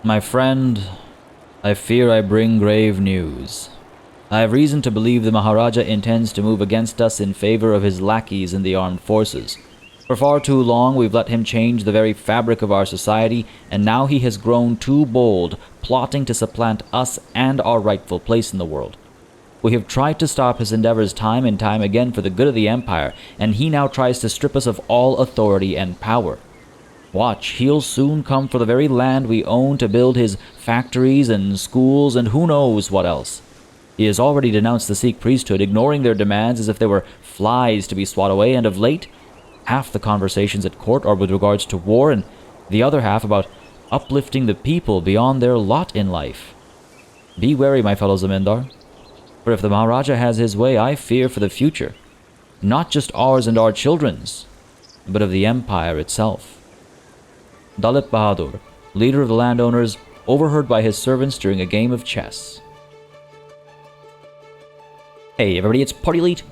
My friend, I fear I bring grave news. I have reason to believe the Maharaja intends to move against us in favor of his lackeys in the armed forces. For far too long we've let him change the very fabric of our society, and now he has grown too bold, plotting to supplant us and our rightful place in the world. We have tried to stop his endeavors time and time again for the good of the Empire, and he now tries to strip us of all authority and power. Watch, he'll soon come for the very land we own to build his factories and schools and who knows what else. He has already denounced the Sikh priesthood, ignoring their demands as if they were flies to be swat away, and of late, half the conversations at court are with regards to war, and the other half about uplifting the people beyond their lot in life. Be wary, my fellow Zamindar, for if the Maharaja has his way, I fear for the future, not just ours and our children's, but of the Empire itself. Dalit Bahadur, leader of the landowners, overheard by his servants during a game of chess. Hey everybody, it's PartyElite.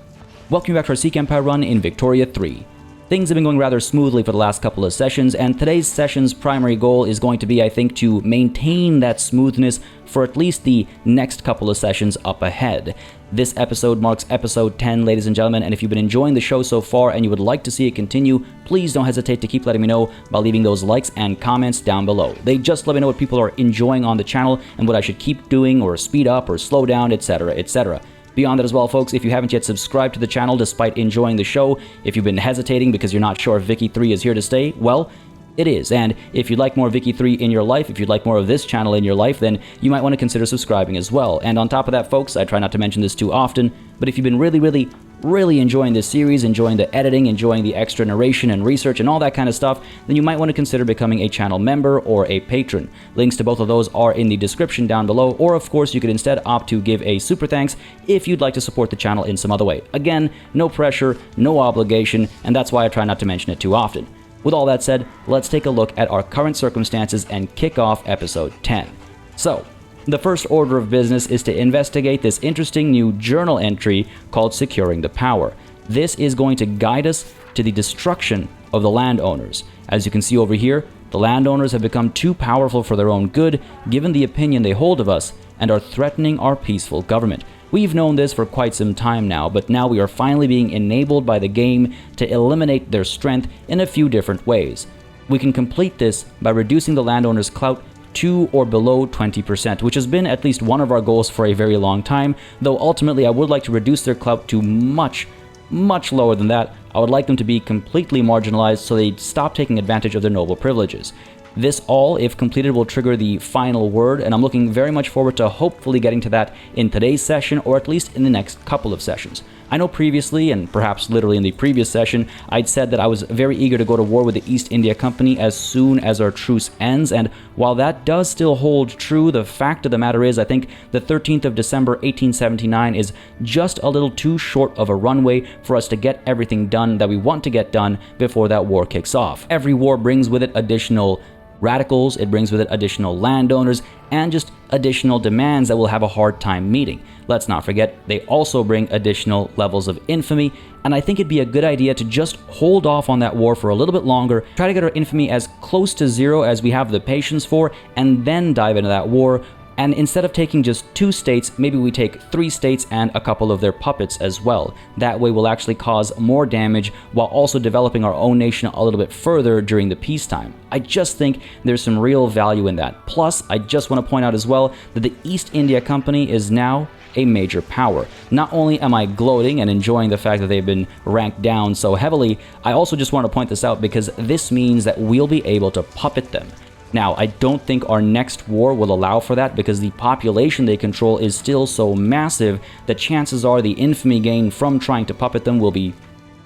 Welcome back to our Sikh Empire run in Victoria 3. Things have been going rather smoothly for the last couple of sessions, and today's session's primary goal is going to be, I think, to maintain that smoothness for at least the next couple of sessions up ahead. This episode marks episode 10, ladies and gentlemen, and if you've been enjoying the show so far and you would like to see it continue, please don't hesitate to keep letting me know by leaving those likes and comments down below. They just let me know what people are enjoying on the channel and what I should keep doing or speed up or slow down, etc., etc. Beyond that as well, folks, if you haven't yet subscribed to the channel despite enjoying the show, if you've been hesitating because you're not sure if Vicky 3 is here to stay, well, it is. And if you'd like more Vicky 3 in your life, if you'd like more of this channel in your life, then you might want to consider subscribing as well. And on top of that, folks, I try not to mention this too often, but if you've been really enjoying this series, enjoying the editing, enjoying the extra narration and research and all that kind of stuff, then you might want to consider becoming a channel member or a patron. Links to both of those are in the description down below, or of course you could instead opt to give a super thanks if you'd like to support the channel in some other way. Again, no pressure, no obligation, and that's why I try not to mention it too often. With all that said, let's take a look at our current circumstances and kick off episode 10. So, the first order of business is to investigate this interesting new journal entry called Securing the Power. This is going to guide us to the destruction of the landowners. As you can see over here, the landowners have become too powerful for their own good, given the opinion they hold of us, and are threatening our peaceful government. We've known this for quite some time now, but now we are finally being enabled by the game to eliminate their strength in a few different ways. We can complete this by reducing the landowners' clout to or below 20%, which has been at least one of our goals for a very long time, though ultimately I would like to reduce their clout to much lower than that. I would like them to be completely marginalized so they stop taking advantage of their noble privileges. This all, if completed, will trigger the final word, and I'm looking very much forward to hopefully getting to that in today's session, or at least in the next couple of sessions. I know previously, and perhaps literally in the previous session, I'd said that I was very eager to go to war with the East India Company as soon as our truce ends, and while that does still hold true, the fact of the matter is I think the 13th of December 1879 is just a little too short of a runway for us to get everything done that we want to get done before that war kicks off. Every war brings with it additional radicals, it brings with it additional landowners, and just additional demands that we'll have a hard time meeting. Let's not forget, they also bring additional levels of infamy, and I think it'd be a good idea to just hold off on that war for a little bit longer, try to get our infamy as close to zero as we have the patience for, and then dive into that war. And instead of taking just 2 states, maybe we take 3 states and a couple of their puppets as well. That way we'll actually cause more damage while also developing our own nation a little bit further during the peacetime. I just think there's some real value in that. Plus, I just want to point out as well that the East India Company is now a major power. Not only am I gloating and enjoying the fact that they've been ranked down so heavily, I also just want to point this out because this means that we'll be able to puppet them. Now, I don't think our next war will allow for that because the population they control is still so massive that chances are the infamy gained from trying to puppet them will be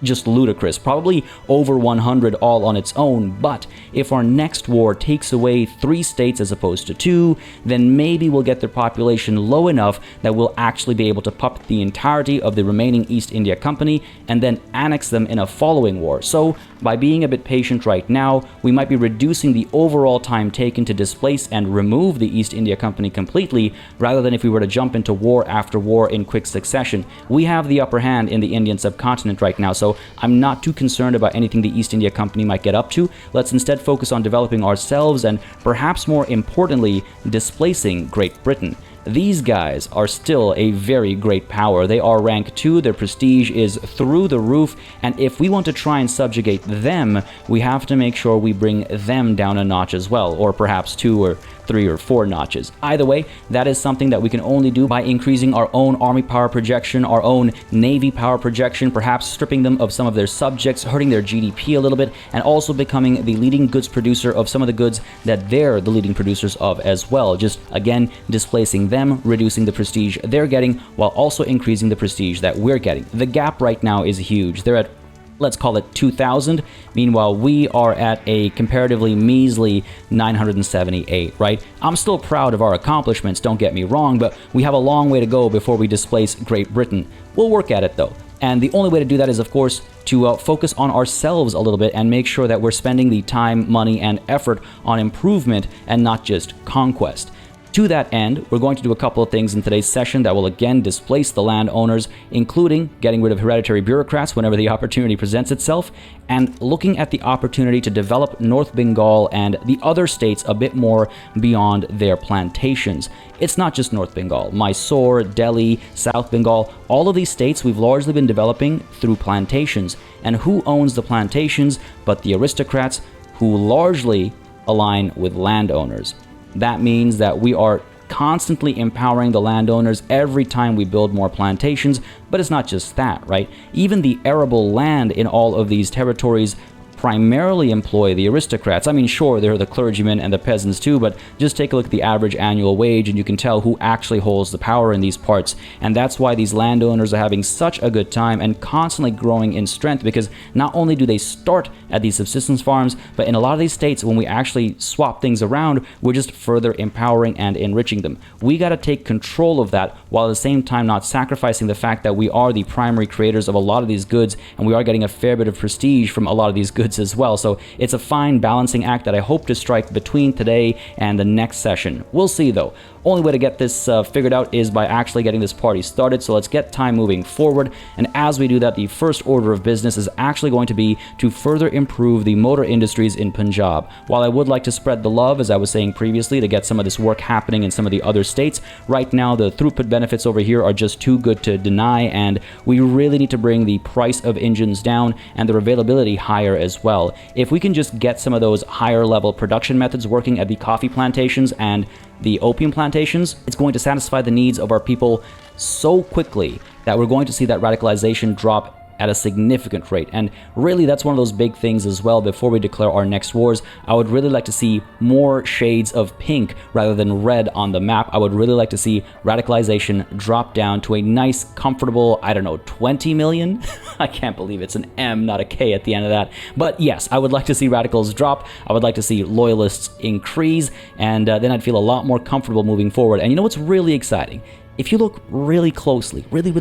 just ludicrous, probably over 100 all on its own. But if our next war takes away 3 states as opposed to 2, then maybe we'll get their population low enough that we'll actually be able to puppet the entirety of the remaining East India Company and then annex them in a following war. So by being a bit patient right now, we might be reducing the overall time taken to displace and remove the East India Company completely, rather than if we were to jump into war after war in quick succession. We have the upper hand in the Indian subcontinent right now, so so I'm not too concerned about anything the East India Company might get up to. Let's instead focus on developing ourselves and, perhaps more importantly, displacing Great Britain. These guys are still a very great power. They are rank 2, their prestige is through the roof, and if we want to try and subjugate them, we have to make sure we bring them down a notch as well, or perhaps 2 or 3 or 4 notches. Either way, that is something that we can only do by increasing our own army power projection, our own navy power projection, perhaps stripping them of some of their subjects, hurting their GDP a little bit, and also becoming the leading goods producer of some of the goods that they're the leading producers of as well. Just, again, displacing them, reducing the prestige they're getting, while also increasing the prestige that we're getting. The gap right now is huge. They're at, let's call it 2,000. Meanwhile, we are at a comparatively measly 978, right? I'm still proud of our accomplishments, don't get me wrong, but we have a long way to go before we displace Great Britain. We'll work at it though. And the only way to do that is, of course, to focus on ourselves a little bit and make sure that we're spending the time, money, and effort on improvement and not just conquest. To that end, we're going to do a couple of things in today's session that will again displace the landowners, including getting rid of hereditary bureaucrats whenever the opportunity presents itself, and looking at the opportunity to develop North Bengal and the other states a bit more beyond their plantations. It's not just North Bengal. Mysore, Delhi, South Bengal, all of these states we've largely been developing through plantations. And who owns the plantations but the aristocrats, who largely align with landowners? That means that we are constantly empowering the landowners every time we build more plantations, but it's not just that, right? Even the arable land in all of these territories primarily employ the aristocrats. I mean, sure, there are the clergymen and the peasants too, but just take a look at the average annual wage and you can tell who actually holds the power in these parts. And that's why these landowners are having such a good time and constantly growing in strength, because not only do they start at these subsistence farms, but in a lot of these states, when we actually swap things around, we're just further empowering and enriching them. We got to take control of that while at the same time not sacrificing the fact that we are the primary creators of a lot of these goods and we are getting a fair bit of prestige from a lot of these goods as well. So it's a fine balancing act that I hope to strike between today and the next session. We'll see though. Only way to get this figured out is by actually getting this party started, so let's get time moving forward. And as we do that, the first order of business is actually going to be to further improve the motor industries in Punjab. While I would like to spread the love, as I was saying previously, to get some of this work happening in some of the other states, right now the throughput benefits over here are just too good to deny, and we really need to bring the price of engines down and their availability higher as well. If we can just get some of those higher level production methods working at the coffee plantations and the opium plantations, it's going to satisfy the needs of our people so quickly that we're going to see that radicalization drop at a significant rate. And really, that's one of those big things as well. Before we declare our next wars, I would really like to see more shades of pink rather than red on the map. I would really like to see radicalization drop down to a nice, comfortable, I don't know, 20 million? I can't believe it's an M, not a K at the end of that. But yes, I would like to see radicals drop. I would like to see loyalists increase, and then I'd feel a lot more comfortable moving forward. And you know what's really exciting? If you look really closely, really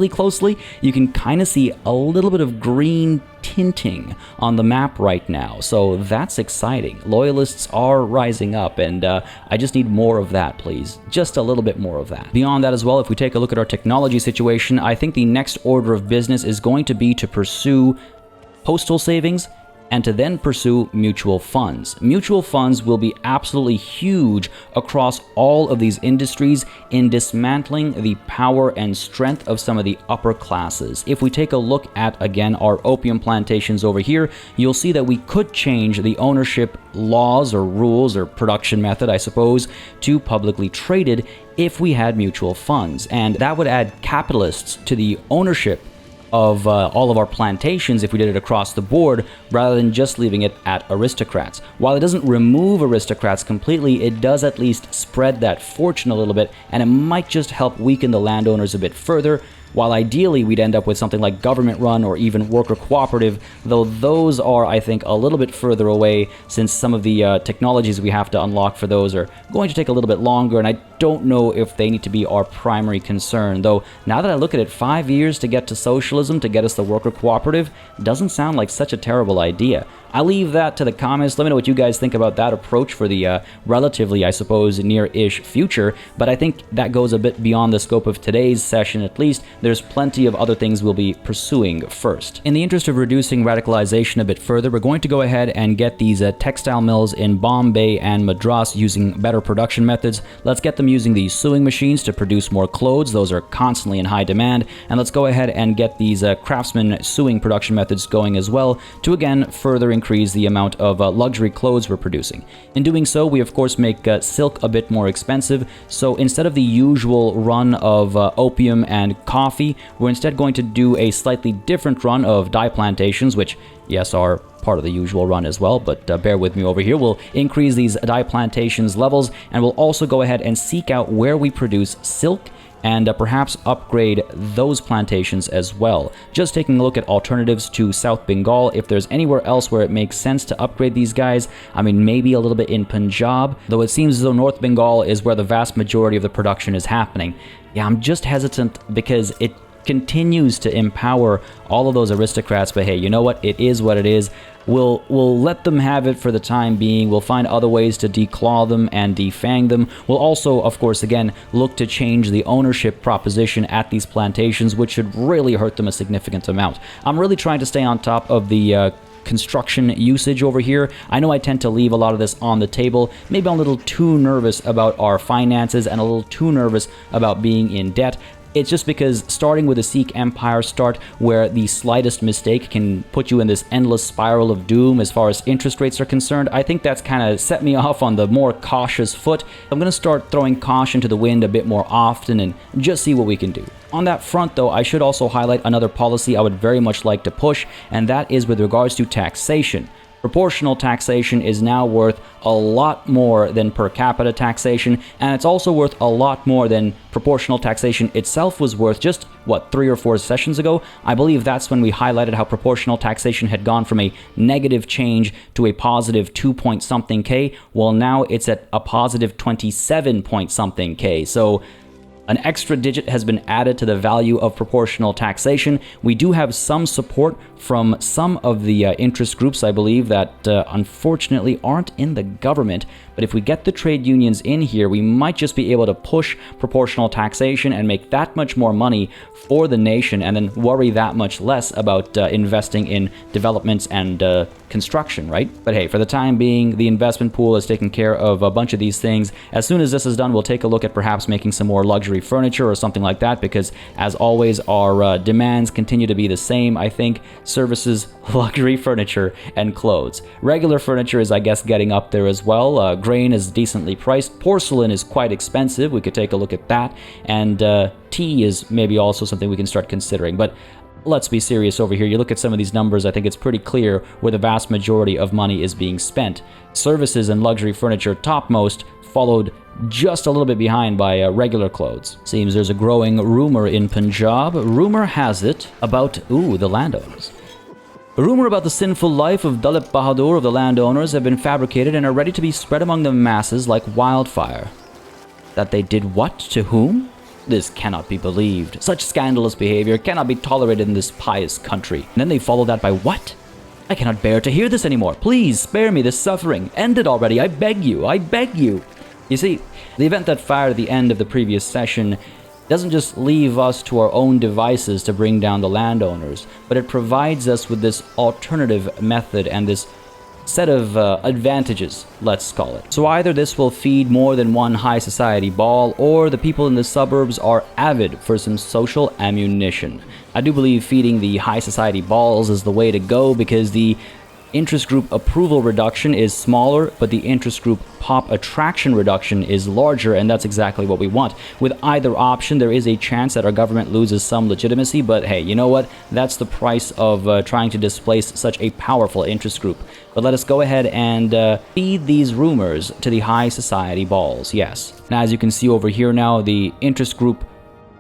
closely, you can kind of see a little bit of green tinting on the map right now. So that's exciting. Loyalists are rising up, and I just need more of that, please. Just a little bit more of that. Beyond that as well, if we take a look at our technology situation, I think the next order of business is going to be to pursue postal savings and to then pursue mutual funds. Mutual funds will be absolutely huge across all of these industries in dismantling the power and strength of some of the upper classes. If we take a look at, again, our opium plantations over here, you'll see that we could change the ownership laws or rules or production method, I suppose, to publicly traded if we had mutual funds. And that would add capitalists to the ownership of all of our plantations if we did it across the board, rather than just leaving it at aristocrats. While it doesn't remove aristocrats completely, it does at least spread that fortune a little bit, and it might just help weaken the landowners a bit further, while ideally we'd end up with something like government-run or even worker cooperative, though those are, I think, a little bit further away, since some of the technologies we have to unlock for those are going to take a little bit longer, and I don't know if they need to be our primary concern, though now that I look at it, 5 years to get to socialism, to get us the worker cooperative, doesn't sound like such a terrible idea. I'll leave that to the comments. Let me know what you guys think about that approach for the relatively, I suppose, near-ish future, but I think that goes a bit beyond the scope of today's session at least. There's plenty of other things we'll be pursuing first. In the interest of reducing radicalization a bit further, we're going to go ahead and get these textile mills in Bombay and Madras using better production methods. Let's get them using these sewing machines to produce more clothes. Those are constantly in high demand. And let's go ahead and get these craftsman sewing production methods going as well to, again, further increase the amount of luxury clothes we're producing. In doing so, we of course make silk a bit more expensive, so instead of the usual run of opium and coffee, we're instead going to do a slightly different run of dye plantations, which, yes, are part of the usual run as well, but bear with me over here. We'll increase these dye plantations levels, and we'll also go ahead and seek out where we produce silk and perhaps upgrade those plantations as well. Just taking a look at alternatives to South Bengal, if there's anywhere else where it makes sense to upgrade these guys. I mean, maybe a little bit in Punjab, though it seems as though North Bengal is where the vast majority of the production is happening. Yeah, I'm just hesitant because it continues to empower all of those aristocrats, but hey, you know what? It is what it is. We'll let them have it for the time being. We'll find other ways to declaw them and defang them. We'll also, of course, again, look to change the ownership proposition at these plantations, which should really hurt them a significant amount. I'm really trying to stay on top of the construction usage over here. I know I tend to leave a lot of this on the table. Maybe I'm a little too nervous about our finances and a little too nervous about being in debt. It's just because starting with a Sikh Empire start where the slightest mistake can put you in this endless spiral of doom as far as interest rates are concerned, I think that's kind of set me off on the more cautious foot. I'm going to start throwing caution to the wind a bit more often and just see what we can do. On that front, though, I should also highlight another policy I would very much like to push, and that is with regards to taxation. Proportional taxation is now worth a lot more than per capita taxation, and it's also worth a lot more than proportional taxation itself was worth just, what, 3 or 4 sessions ago? I believe that's when we highlighted how proportional taxation had gone from a negative change to a positive 2-point-something K. Well, now it's at a positive 27-point-something K. So an extra digit has been added to the value of proportional taxation. We do have some support from some of the interest groups, I believe, that unfortunately aren't in the government. But if we get the trade unions in here, we might just be able to push proportional taxation and make that much more money for the nation, and then worry that much less about investing in developments and construction, right? But hey, for the time being, the investment pool is taking care of a bunch of these things. As soon as this is done, we'll take a look at perhaps making some more luxury furniture or something like that, because as always, our demands continue to be the same, I think. Services, luxury furniture, and clothes. Regular furniture is, I guess, getting up there as well. Grain is decently priced. Porcelain is quite expensive. We could take a look at that. And tea is maybe also something we can start considering. But let's be serious over here. You look at some of these numbers, I think it's pretty clear where the vast majority of money is being spent. Services and luxury furniture topmost, followed just a little bit behind by regular clothes. Seems there's a growing rumor in Punjab. Rumor has it about, the landowners. A rumor about the sinful life of Dalip Bahadur of the landowners have been fabricated and are ready to be spread among the masses like wildfire. That they did what to whom? This cannot be believed. Such scandalous behavior cannot be tolerated in this pious country. And then they follow that by what? I cannot bear to hear this anymore. Please spare me this suffering. End it already. I beg you. I beg you. You see, the event that fired at the end of the previous session doesn't just leave us to our own devices to bring down the landowners, but it provides us with this alternative method and this set of advantages, let's call it. So either this will feed more than one high society ball, or the people in the suburbs are avid for some social ammunition. I do believe feeding the high society balls is the way to go, because the interest group approval reduction is smaller, but the interest group pop attraction reduction is larger, and that's exactly what we want. With either option, there is a chance that our government loses some legitimacy, but hey, you know what? That's the price of trying to displace such a powerful interest group. But let us go ahead and feed these rumors to the high society balls, yes. Now, as you can see over here now, the interest group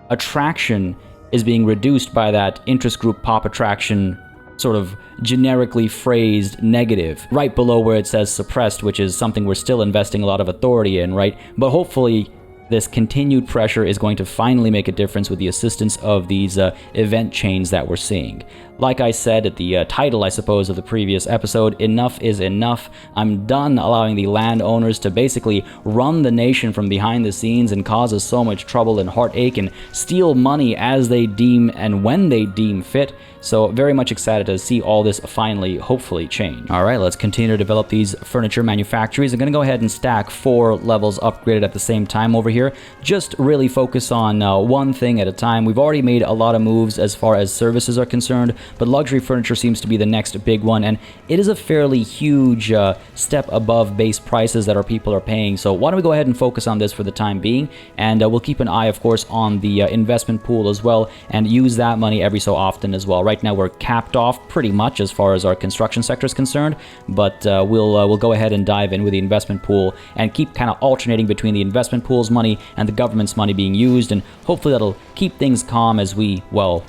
attraction is being reduced by that interest group pop attraction sort of generically phrased negative, right below where it says suppressed, which is something we're still investing a lot of authority in, right? But hopefully this continued pressure is going to finally make a difference with the assistance of these event chains that we're seeing. Like I said at the title, I suppose, of the previous episode, enough is enough. I'm done allowing the landowners to basically run the nation from behind the scenes and cause us so much trouble and heartache and steal money as they deem and when they deem fit. So very much excited to see all this finally, hopefully, change. All right, let's continue to develop these furniture manufactories. I'm going to go ahead and stack 4 levels upgraded at the same time over here. Just really focus on one thing at a time. We've already made a lot of moves as far as services are concerned, but luxury furniture seems to be the next big one, and it is a fairly huge step above base prices that our people are paying. So why don't we go ahead and focus on this for the time being, and we'll keep an eye, of course, on the investment pool as well, and use that money every so often as well. Right now we're capped off pretty much as far as our construction sector is concerned, but we'll go ahead and dive in with the investment pool and keep kind of alternating between the investment pool's money and the government's money being used, and hopefully that'll keep things calm as we, well,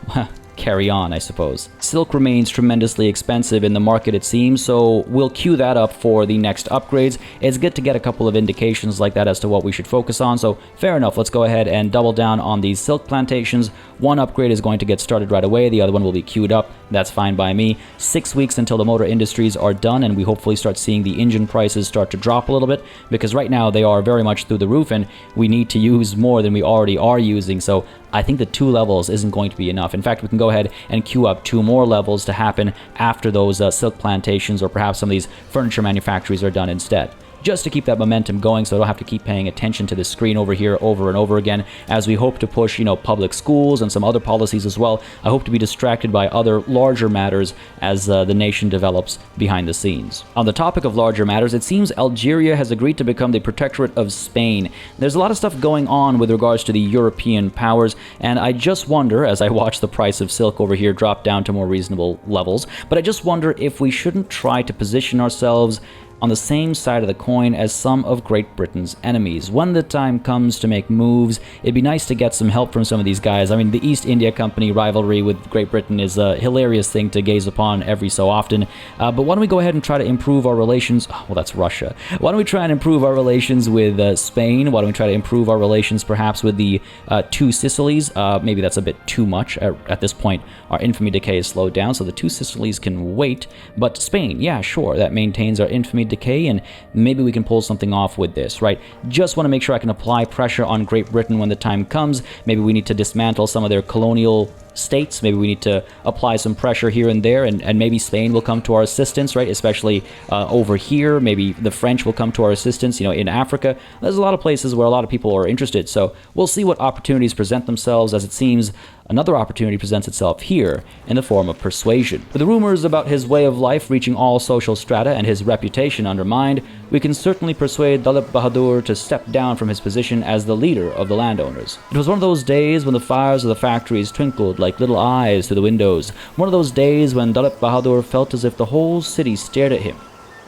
carry on, I suppose. Silk remains tremendously expensive in the market, it seems, so we'll queue that up for the next upgrades. It's good to get a couple of indications like that as to what we should focus on, so fair enough, let's go ahead and double down on these silk plantations. One upgrade is going to get started right away, the other one will be queued up. That's fine by me. 6 weeks until the motor industries are done, and we hopefully start seeing the engine prices start to drop a little bit, because right now they are very much through the roof, and we need to use more than we already are using, so I think the 2 levels isn't going to be enough. In fact, we can go ahead and queue up 2 more levels to happen after those silk plantations or perhaps some of these furniture manufactories are done instead, just to keep that momentum going so I don't have to keep paying attention to this screen over here over and over again as we hope to push, public schools and some other policies as well. I hope to be distracted by other larger matters as the nation develops behind the scenes. On the topic of larger matters, it seems Algeria has agreed to become the protectorate of Spain. There's a lot of stuff going on with regards to the European powers, and I just wonder, as I watch the price of silk over here drop down to more reasonable levels, but I just wonder if we shouldn't try to position ourselves on the same side of the coin as some of Great Britain's enemies. When the time comes to make moves, it'd be nice to get some help from some of these guys. I mean, the East India Company rivalry with Great Britain is a hilarious thing to gaze upon every so often. But why don't we go ahead and try to improve our relations? Well, that's Russia. Why don't we try and improve our relations with Spain? Why don't we try to improve our relations perhaps with the 2 Sicilies? Maybe that's a bit too much. At this point, our infamy decay is slowed down, so the 2 Sicilies can wait. But Spain, yeah, sure, that maintains our infamy decay, and maybe we can pull something off with this, right? Just want to make sure I can apply pressure on Great Britain when the time comes. Maybe we need to dismantle some of their colonial states. Maybe we need to apply some pressure here and there, and maybe Spain will come to our assistance, right? Especially over here. Maybe the French will come to our assistance, in Africa. There's a lot of places where a lot of people are interested, so we'll see what opportunities present themselves. As it seems, another opportunity presents itself here in the form of persuasion. With the rumors about his way of life reaching all social strata and his reputation undermined, we can certainly persuade Dalip Bahadur to step down from his position as the leader of the landowners. It was one of those days when the fires of the factories twinkled like little eyes through the windows. One of those days when Dalip Bahadur felt as if the whole city stared at him,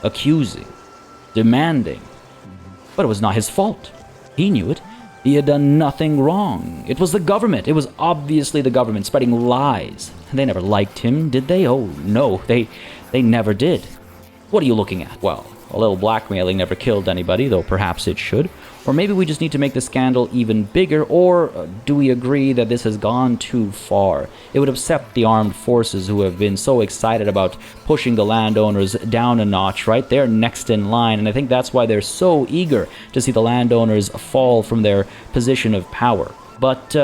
accusing, demanding. But it was not his fault. He knew it. He had done nothing wrong. It was the government. It was obviously the government spreading lies. They never liked him, did they? Oh, no, they never did. What are you looking at? Well, a little blackmailing never killed anybody, though perhaps it should. Or maybe we just need to make the scandal even bigger, or do we agree that this has gone too far? It would upset the armed forces who have been so excited about pushing the landowners down a notch, right? They're next in line, and I think that's why they're so eager to see the landowners fall from their position of power. But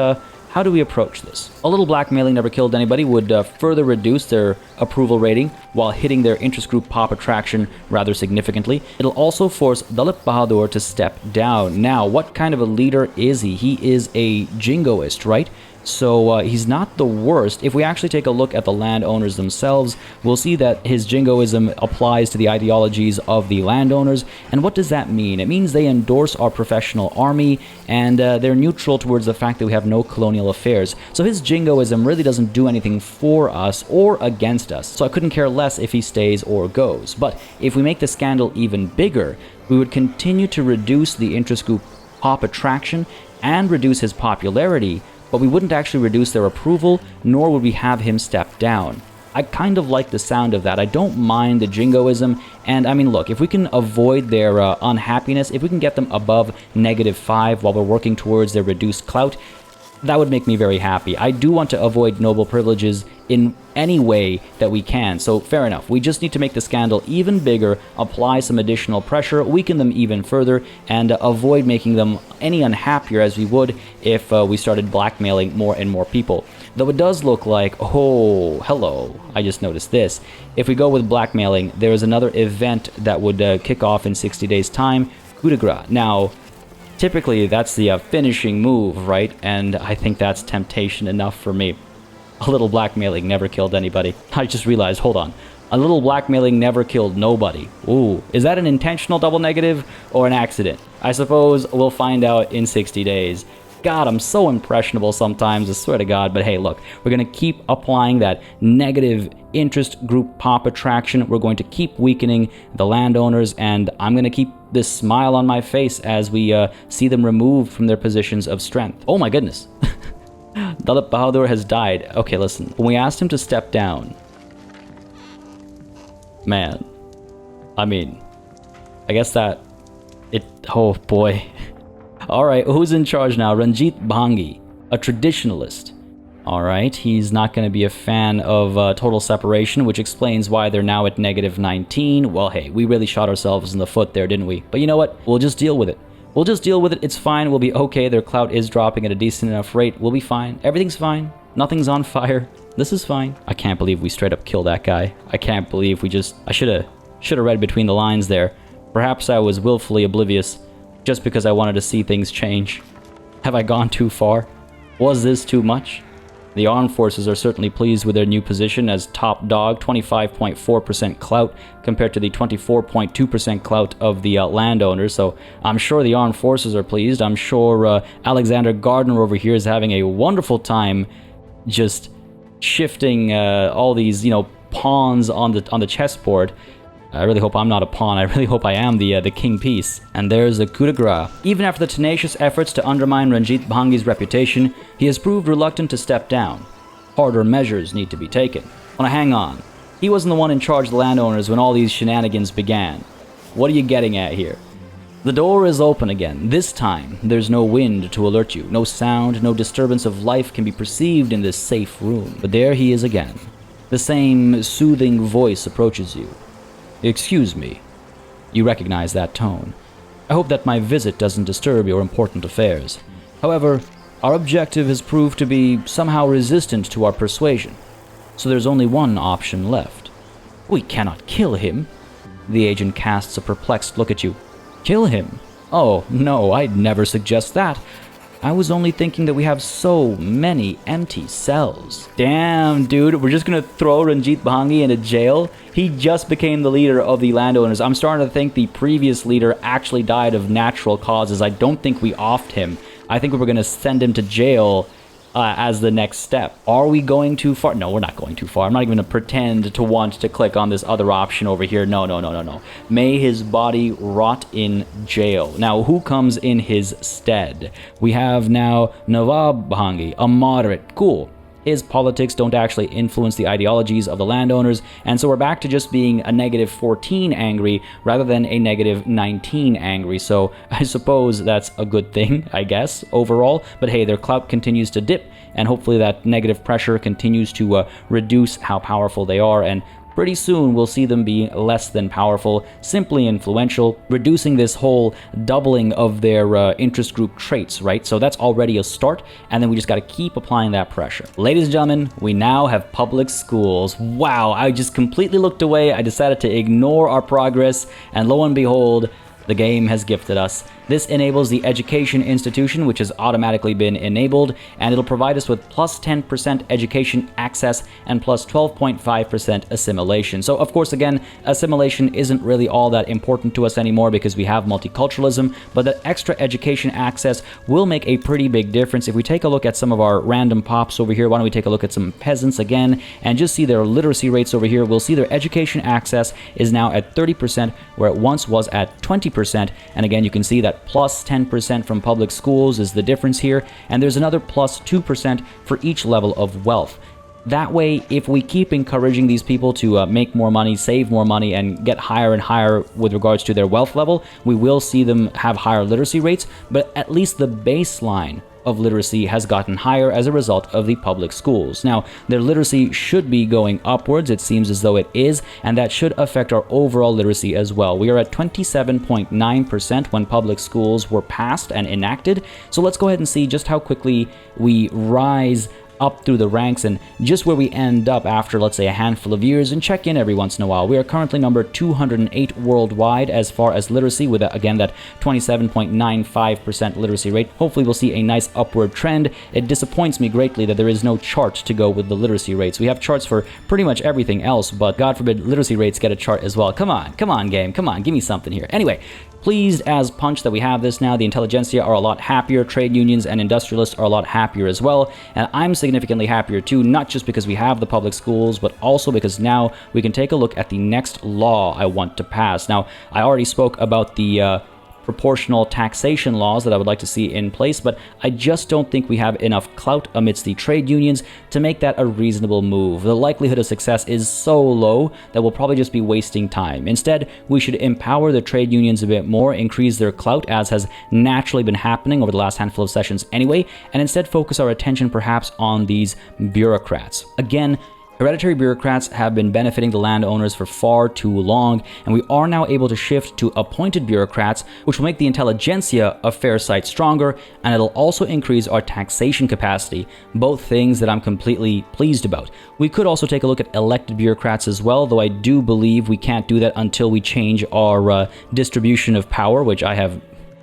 how do we approach this? A little blackmailing never killed anybody would further reduce their approval rating while hitting their interest group pop attraction rather significantly. It'll also force Dalip Bahadur to step down. Now, what kind of a leader is he? He is a jingoist, right? So he's not the worst. If we actually take a look at the landowners themselves, we'll see that his jingoism applies to the ideologies of the landowners. And what does that mean? It means they endorse our professional army, and they're neutral towards the fact that we have no colonial affairs. So his jingoism really doesn't do anything for us or against us. So I couldn't care less if he stays or goes. But if we make the scandal even bigger, we would continue to reduce the interest group pop attraction and reduce his popularity, but we wouldn't actually reduce their approval, nor would we have him step down. I kind of like the sound of that. I don't mind the jingoism, and I mean, look, if we can avoid their unhappiness, if we can get them above -5 while we're working towards their reduced clout, that would make me very happy. I do want to avoid noble privileges in any way that we can, so fair enough. We just need to make the scandal even bigger, apply some additional pressure, weaken them even further, and avoid making them any unhappier as we would if we started blackmailing more and more people. Though it does look like, oh, hello, I just noticed this. If we go with blackmailing, there is another event that would kick off in 60 days' time, coup de grace. Now, typically, that's the finishing move, right? And I think that's temptation enough for me. A little blackmailing never killed anybody. I just realized, hold on. A little blackmailing never killed nobody. Ooh, is that an intentional double negative or an accident? I suppose we'll find out in 60 days. God, I'm so impressionable sometimes, I swear to God. But hey, look, we're going to keep applying that negative interest group pop attraction. We're going to keep weakening the landowners, and I'm going to keep this smile on my face as we see them removed from their positions of strength. Oh my goodness. Dalit Bahadur has died. Okay, listen. When we asked him to step down, man, I mean, I guess that oh boy. Alright, who's in charge now? Ranjit Bhangi, a traditionalist. Alright, he's not going to be a fan of total separation, which explains why they're now at -19. Well, hey, we really shot ourselves in the foot there, didn't we? But you know what? We'll just deal with it. We'll just deal with it. It's fine. We'll be okay. Their clout is dropping at a decent enough rate. We'll be fine. Everything's fine. Nothing's on fire. This is fine. I can't believe we straight up killed that guy. I can't believe we just... I should have read between the lines there. Perhaps I was willfully oblivious just because I wanted to see things change. Have I gone too far? Was this too much? The armed forces are certainly pleased with their new position as top dog, 25.4% clout compared to the 24.2% clout of the landowners, so I'm sure the armed forces are pleased. I'm sure Alexander Gardner over here is having a wonderful time just shifting all these, pawns on the chessboard. I really hope I'm not a pawn. I really hope I am the king piece. And there's a coup de grace. Even after the tenacious efforts to undermine Ranjit Bhangi's reputation, he has proved reluctant to step down. Harder measures need to be taken. Now hang on. He wasn't the one in charge of the landowners when all these shenanigans began. What are you getting at here? The door is open again. This time, there's no wind to alert you. No sound, no disturbance of life can be perceived in this safe room. But there he is again. The same soothing voice approaches you. Excuse me. You recognize that tone. I hope that my visit doesn't disturb your important affairs. However, our objective has proved to be somehow resistant to our persuasion, so there's only one option left. We cannot kill him. The agent casts a perplexed look at you. Kill him? Oh, no, I'd never suggest that. I was only thinking that we have so many empty cells. Damn, dude, we're just gonna throw Ranjit Bhangi into jail? He just became the leader of the landowners. I'm starting to think the previous leader actually died of natural causes. I don't think we offed him. I think we were gonna send him to jail as the next step. Are we going too far? No, we're not going too far. I'm not even going to pretend to want to click on this other option over here. No. May his body rot in jail. Now, who comes in his stead? We have now Nawab Bhangi, a moderate. Cool. His politics don't actually influence the ideologies of the landowners, and so we're back to just being a -14 angry rather than a -19 angry. So I suppose that's a good thing, I guess, overall. But hey, their clout continues to dip, and hopefully that negative pressure continues to reduce how powerful they are, and pretty soon we'll see them be less than powerful, simply influential, reducing this whole doubling of their interest group traits, right? So that's already a start, and then we just got to keep applying that pressure. Ladies and gentlemen, we now have public schools. Wow, I just completely looked away. I decided to ignore our progress, and lo and behold, the game has gifted us. This enables the education institution, which has automatically been enabled, and it'll provide us with plus 10% education access and plus 12.5% assimilation. So, of course, again, assimilation isn't really all that important to us anymore because we have multiculturalism, but that extra education access will make a pretty big difference. If we take a look at some of our random pops over here, why don't we take a look at some peasants again and just see their literacy rates over here. We'll see their education access is now at 30%, where it once was at 20%. And again, you can see that plus 10% from public schools is the difference here, and there's another plus 2% for each level of wealth. That way, if we keep encouraging these people to make more money, save more money, and get higher and higher with regards to their wealth level, we will see them have higher literacy rates, but at least the baseline of literacy has gotten higher as a result of the public schools. Now, their literacy should be going upwards, it seems as though it is, and that should affect our overall literacy as well. We are at 27.9% when public schools were passed and enacted, so let's go ahead and see just how quickly we rise up through the ranks and just where we end up after, let's say, a handful of years, and check in every once in a while. We are currently number 208 worldwide as far as literacy, with, again, that 27.95% literacy rate. Hopefully we'll see a nice upward trend. It disappoints me greatly that there is no chart to go with the literacy rates. We have charts for pretty much everything else, but God forbid literacy rates get a chart as well. Come on, game, come on, give me something here. Anyway, pleased as punch that we have this now. The intelligentsia are a lot happier, trade unions and industrialists are a lot happier as well, and I'm significantly happier too, not just because we have the public schools, but also because now we can take a look at the next law I want to pass. Now, I already spoke about the proportional taxation laws that I would like to see in place, but I just don't think we have enough clout amidst the trade unions to make that a reasonable move. The likelihood of success is so low that we'll probably just be wasting time. Instead, we should empower the trade unions a bit more, increase their clout, as has naturally been happening over the last handful of sessions anyway, and instead focus our attention perhaps on these bureaucrats. Again, hereditary bureaucrats have been benefiting the landowners for far too long, and we are now able to shift to appointed bureaucrats, which will make the intelligentsia a fair sight stronger, and it'll also increase our taxation capacity, both things that I'm completely pleased about. We could also take a look at elected bureaucrats as well, though I do believe we can't do that until we change our distribution of power, which I have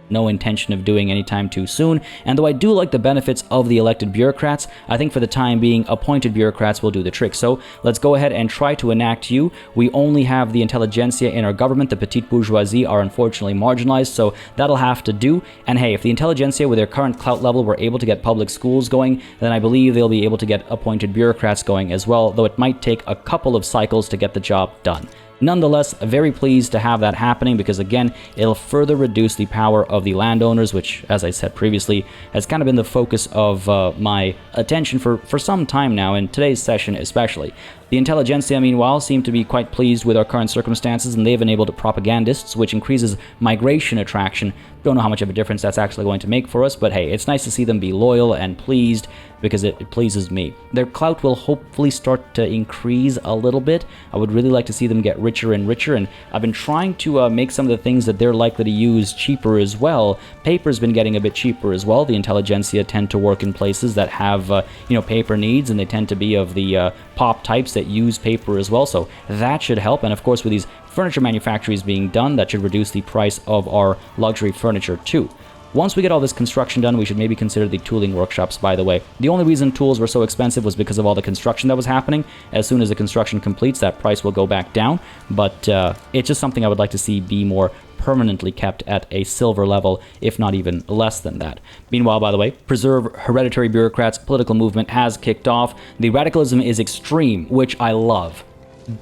no intention of doing anytime too soon. And though I do like the benefits of the elected bureaucrats, I think for the time being, appointed bureaucrats will do the trick. So let's go ahead and try to enact you. We only have the intelligentsia in our government. The petite bourgeoisie are unfortunately marginalized, so that'll have to do. And hey, if the intelligentsia with their current clout level were able to get public schools going, then I believe they'll be able to get appointed bureaucrats going as well, though it might take a couple of cycles to get the job done. Nonetheless, very pleased to have that happening because, again, it'll further reduce the power of the landowners, which, as I said previously, has kind of been the focus of my attention for some time now, in today's session especially. The intelligentsia, meanwhile, seem to be quite pleased with our current circumstances, and they've enabled propagandists, which increases migration attraction. Don't know how much of a difference that's actually going to make for us, but hey, it's nice to see them be loyal and pleased because it pleases me. Their clout will hopefully start to increase a little bit. I would really like to see them get richer and richer, and I've been trying to make some of the things that they're likely to use cheaper as well. Paper's been getting a bit cheaper as well. The intelligentsia tend to work in places that have paper needs, and they tend to be of the pop types that use paper as well, so that should help. And of course, with these furniture manufactories being done, that should reduce the price of our luxury furniture too. Once we get all this construction done, we should maybe consider the tooling workshops, by the way. The only reason tools were so expensive was because of all the construction that was happening. As soon as the construction completes, that price will go back down, but it's just something I would like to see be more permanently kept at a silver level, if not even less than that. Meanwhile, by the way, preserve hereditary bureaucrats political movement has kicked off. The radicalism is extreme, which I love.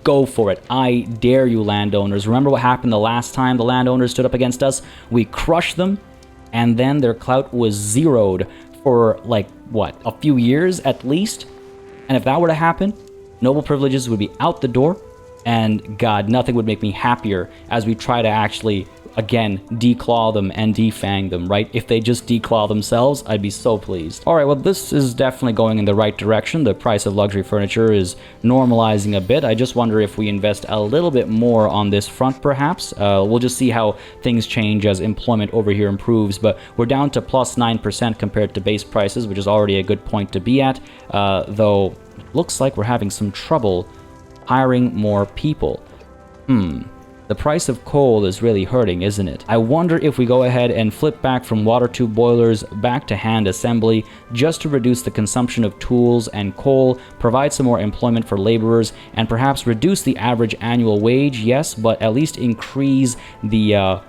Go for it. I dare you, landowners. Remember what happened the last time the landowners stood up against us? We crushed them, and then their clout was zeroed for, a few years at least? And if that were to happen, noble privileges would be out the door, and God, nothing would make me happier as we try to actually, again, declaw them and defang them, right? If they just declaw themselves, I'd be so pleased. Alright, well, this is definitely going in the right direction. The price of luxury furniture is normalizing a bit. I just wonder if we invest a little bit more on this front, perhaps. We'll just see how things change as employment over here improves, but we're down to plus 9% compared to base prices, which is already a good point to be at, though it looks like we're having some trouble hiring more people. The price of coal is really hurting, isn't it? I wonder if we go ahead and flip back from water tube boilers back to hand assembly just to reduce the consumption of tools and coal, provide some more employment for laborers, and perhaps reduce the average annual wage, yes, but at least increase the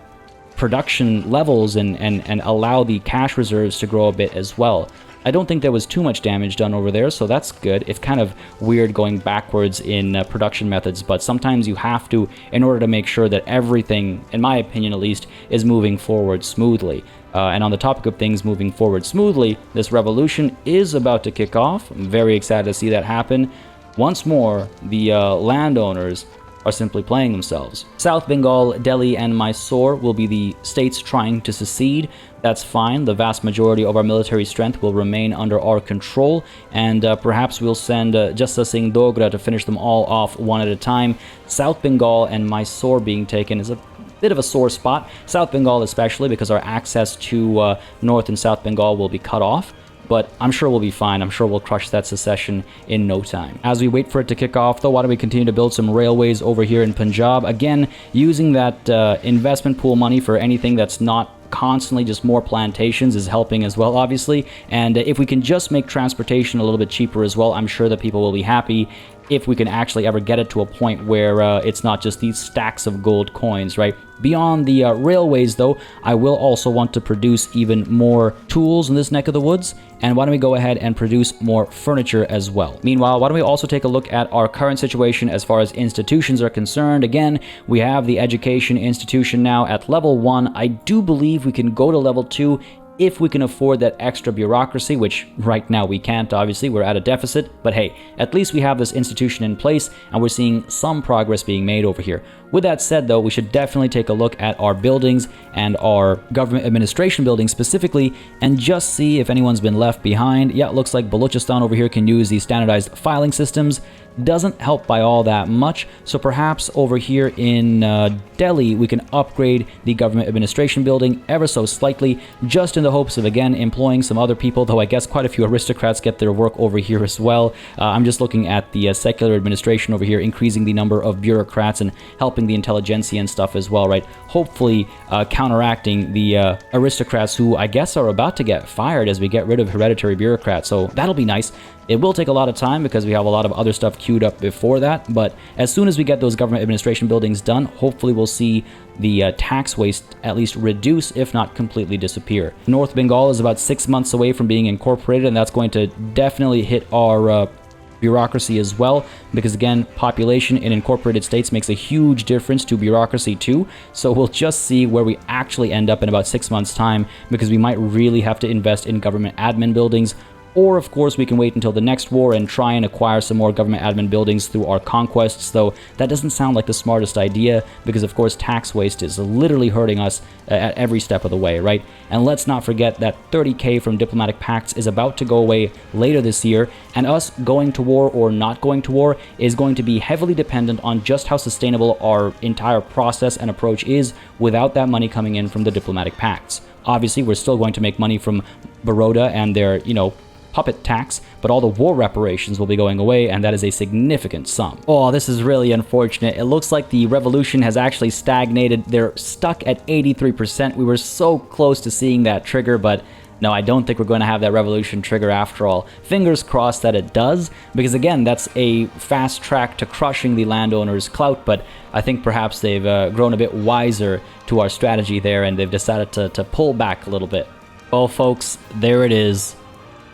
production levels and allow the cash reserves to grow a bit as well. I don't think there was too much damage done over there, so that's good. It's kind of weird going backwards in production methods, but sometimes you have to in order to make sure that everything, in my opinion at least, is moving forward smoothly. And on the topic of things moving forward smoothly, this revolution is about to kick off. I'm very excited to see that happen. Once more, the landowners are simply playing themselves. South Bengal, Delhi, and Mysore will be the states trying to secede. That's fine. The vast majority of our military strength will remain under our control, and perhaps we'll send Jassa Singh Dogra to finish them all off one at a time. South Bengal and Mysore being taken is a bit of a sore spot. South Bengal especially, because our access to North and South Bengal will be cut off. But I'm sure we'll be fine. I'm sure we'll crush that secession in no time. As we wait for it to kick off, though, why don't we continue to build some railways over here in Punjab? Again, using that investment pool money for anything that's not constantly just more plantations is helping as well, obviously. And if we can just make transportation a little bit cheaper as well, I'm sure that people will be happy if we can actually ever get it to a point where it's not just these stacks of gold coins, right? Beyond the railways, though, I will also want to produce even more tools in this neck of the woods. And why don't we go ahead and produce more furniture as well? Meanwhile, why don't we also take a look at our current situation as far as institutions are concerned? Again, we have the education institution now at level 1. I do believe we can go to level 2 if we can afford that extra bureaucracy, which right now we can't, obviously, we're at a deficit, but hey, at least we have this institution in place and we're seeing some progress being made over here. With that said, though, we should definitely take a look at our buildings and our government administration buildings specifically and just see if anyone's been left behind. Yeah, it looks like Balochistan over here can use these standardized filing systems. Doesn't help by all that much, so perhaps over here in Delhi we can upgrade the government administration building ever so slightly, just in the hopes of again employing some other people, though I guess quite a few aristocrats get their work over here as well. I'm just looking at the secular administration over here, increasing the number of bureaucrats and helping the intelligentsia and stuff as well, right? Hopefully counteracting the aristocrats who I guess are about to get fired as we get rid of hereditary bureaucrats, so that'll be nice. It will take a lot of time because we have a lot of other stuff queued up before that, but as soon as we get those government administration buildings done, hopefully we'll see the tax waste at least reduce, if not completely disappear. North Bengal is about 6 months away from being incorporated, and that's going to definitely hit our bureaucracy as well, because again, population in incorporated states makes a huge difference to bureaucracy too. So we'll just see where we actually end up in about 6 months time, because we might really have to invest in government admin buildings. Or, of course, we can wait until the next war and try and acquire some more government admin buildings through our conquests, though that doesn't sound like the smartest idea, because, of course, tax waste is literally hurting us at every step of the way, right? And let's not forget that 30k from diplomatic pacts is about to go away later this year, and us going to war or not going to war is going to be heavily dependent on just how sustainable our entire process and approach is without that money coming in from the diplomatic pacts. Obviously, we're still going to make money from Baroda and their, puppet tax, but all the war reparations will be going away, and that is a significant sum. Oh, this is really unfortunate. It looks like the revolution has actually stagnated. They're stuck at 83%. We were so close to seeing that trigger, but no, I don't think we're going to have that revolution trigger after all. Fingers crossed that it does, because again, that's a fast track to crushing the landowners' clout, but I think perhaps they've grown a bit wiser to our strategy there, and they've decided to pull back a little bit. Well, folks, there it is.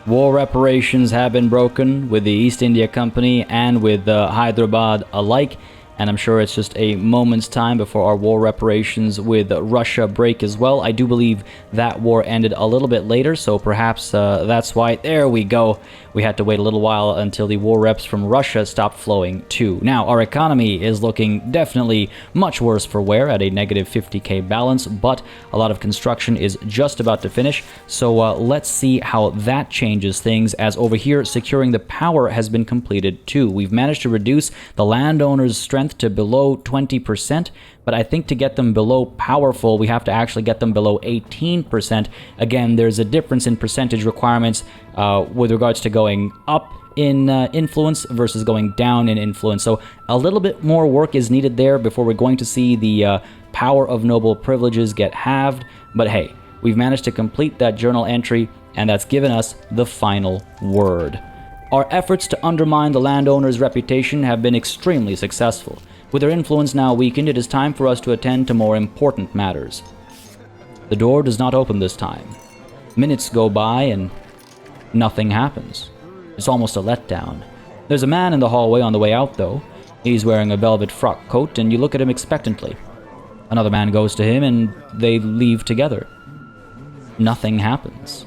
War reparations have been broken with the East India Company and with Hyderabad alike, and I'm sure it's just a moment's time before our war reparations with Russia break as well. I do believe that war ended a little bit later, so perhaps that's why. There we go. We had to wait a little while until the war reps from Russia stopped flowing too. Now, our economy is looking definitely much worse for wear at a negative 50k balance, but a lot of construction is just about to finish, so let's see how that changes things, as over here, securing the power has been completed too. We've managed to reduce the landowners' strength to below 20%, but I think to get them below powerful, we have to actually get them below 18%. Again, there's a difference in percentage requirements with regards to going up in influence versus going down in influence. So a little bit more work is needed there before we're going to see the power of noble privileges get halved. But hey, we've managed to complete that journal entry, and that's given us the final word. Our efforts to undermine the landowners' reputation have been extremely successful. With their influence now weakened, it is time for us to attend to more important matters. The door does not open this time. Minutes go by, and nothing happens. It's almost a letdown. There's a man in the hallway on the way out, though. He's wearing a velvet frock coat, and you look at him expectantly. Another man goes to him, and they leave together. Nothing happens.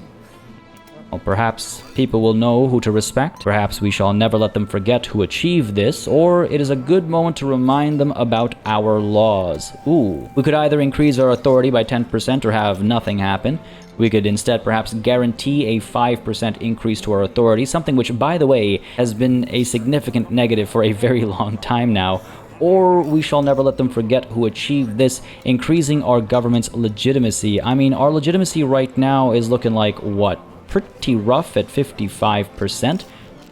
Well, perhaps people will know who to respect. Perhaps we shall never let them forget who achieved this, or it is a good moment to remind them about our laws. Ooh, we could either increase our authority by 10% or have nothing happen. We could instead perhaps guarantee a 5% increase to our authority, something which, by the way, has been a significant negative for a very long time now. Or we shall never let them forget who achieved this, increasing our government's legitimacy. I mean, our legitimacy right now is looking like, what? Pretty rough at 55%.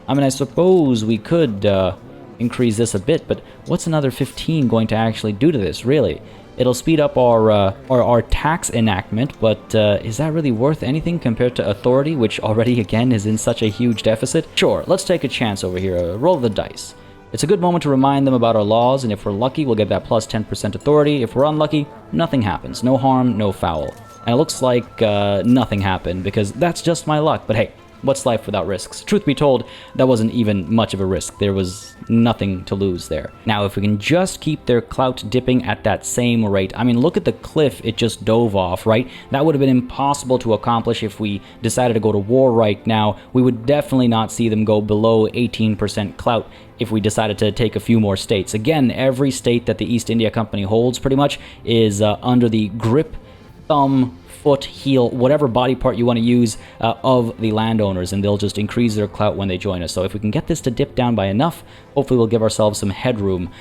I mean, I suppose we could increase this a bit, but what's another 15 going to actually do to this, really? It'll speed up our tax enactment, but is that really worth anything compared to authority, which already, again, is in such a huge deficit? Sure, let's take a chance over here. Roll the dice. It's a good moment to remind them about our laws, and if we're lucky, we'll get that plus 10% authority. If we're unlucky, nothing happens. No harm, no foul. And it looks like nothing happened, because that's just my luck. But hey, what's life without risks? Truth be told, that wasn't even much of a risk. There was nothing to lose there. Now, if we can just keep their clout dipping at that same rate, I mean, look at the cliff it just dove off, right? That would have been impossible to accomplish if we decided to go to war right now. We would definitely not see them go below 18% clout if we decided to take a few more states. Again, every state that the East India Company holds pretty much is under the grip, thumb, foot, heel, whatever body part you want to use of the landowners, and they'll just increase their clout when they join us. So if we can get this to dip down by enough, hopefully we'll give ourselves some headroom.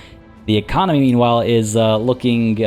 The economy, meanwhile, is looking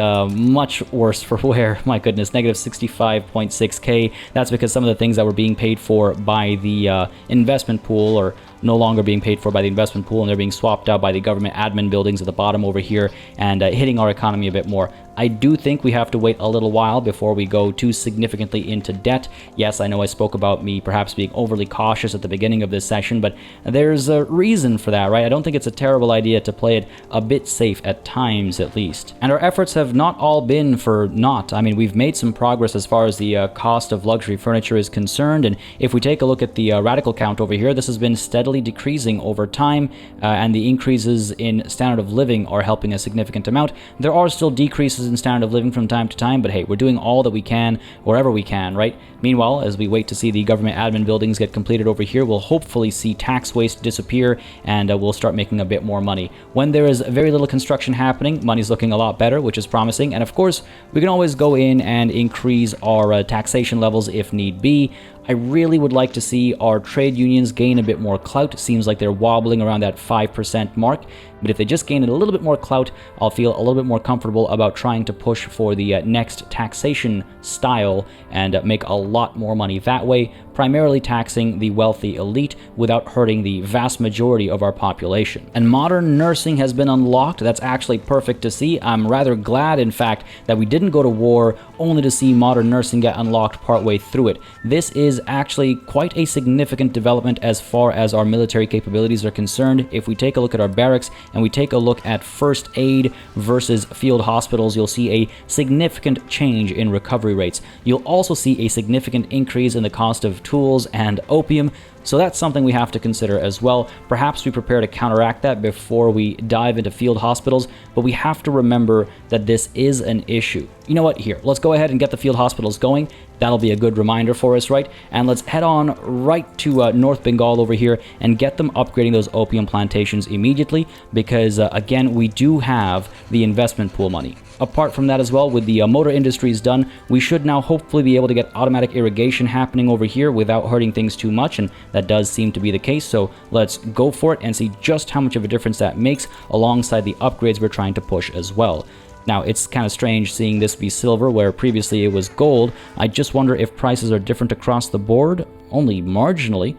much worse for wear. My goodness, negative 65.6k. That's because some of the things that were being paid for by the investment pool are no longer being paid for by the investment pool, and they're being swapped out by the government admin buildings at the bottom over here, and hitting our economy a bit more. I do think we have to wait a little while before we go too significantly into debt. Yes, I know I spoke about me perhaps being overly cautious at the beginning of this session, but there's a reason for that, right? I don't think it's a terrible idea to play it a bit safe at times, at least. And our efforts have not all been for naught. I mean, we've made some progress as far as the cost of luxury furniture is concerned, and if we take a look at the radical count over here, this has been steadily decreasing over time, and the increases in standard of living are helping a significant amount. There are still decreases in standard of living from time to time, but hey, we're doing all that we can wherever we can, right? Meanwhile, as we wait to see the government admin buildings get completed over here, we'll hopefully see tax waste disappear, and we'll start making a bit more money. When there is very little construction happening, money's looking a lot better, which is promising, and of course, we can always go in and increase our taxation levels if need be. I really would like to see our trade unions gain a bit more clout. It seems like they're wobbling around that 5% mark, but if they just gain a little bit more clout, I'll feel a little bit more comfortable about trying to push for the next taxation style and make a lot more money that way, primarily taxing the wealthy elite without hurting the vast majority of our population. And modern nursing has been unlocked. That's actually perfect to see. I'm rather glad, in fact, that we didn't go to war only to see modern nursing get unlocked partway through it. This is actually quite a significant development as far as our military capabilities are concerned. If we take a look at our barracks and we take a look at first aid versus field hospitals, you'll see a significant change in recovery rates. You'll also see a significant increase in the cost of tools and opium. So that's something we have to consider as well. Perhaps we prepare to counteract that before we dive into field hospitals, but we have to remember that this is an issue. You know what? Here, let's go ahead and get the field hospitals going. That'll be a good reminder for us, right? And let's head on right to North Bengal over here and get them upgrading those opium plantations immediately, because again, we do have the investment pool money. Apart from that as well, with the motor industries done, we should now hopefully be able to get automatic irrigation happening over here without hurting things too much, and that does seem to be the case, so let's go for it and see just how much of a difference that makes alongside the upgrades we're trying to push as well. Now, it's kind of strange seeing this be silver where previously it was gold. I just wonder if prices are different across the board, only marginally.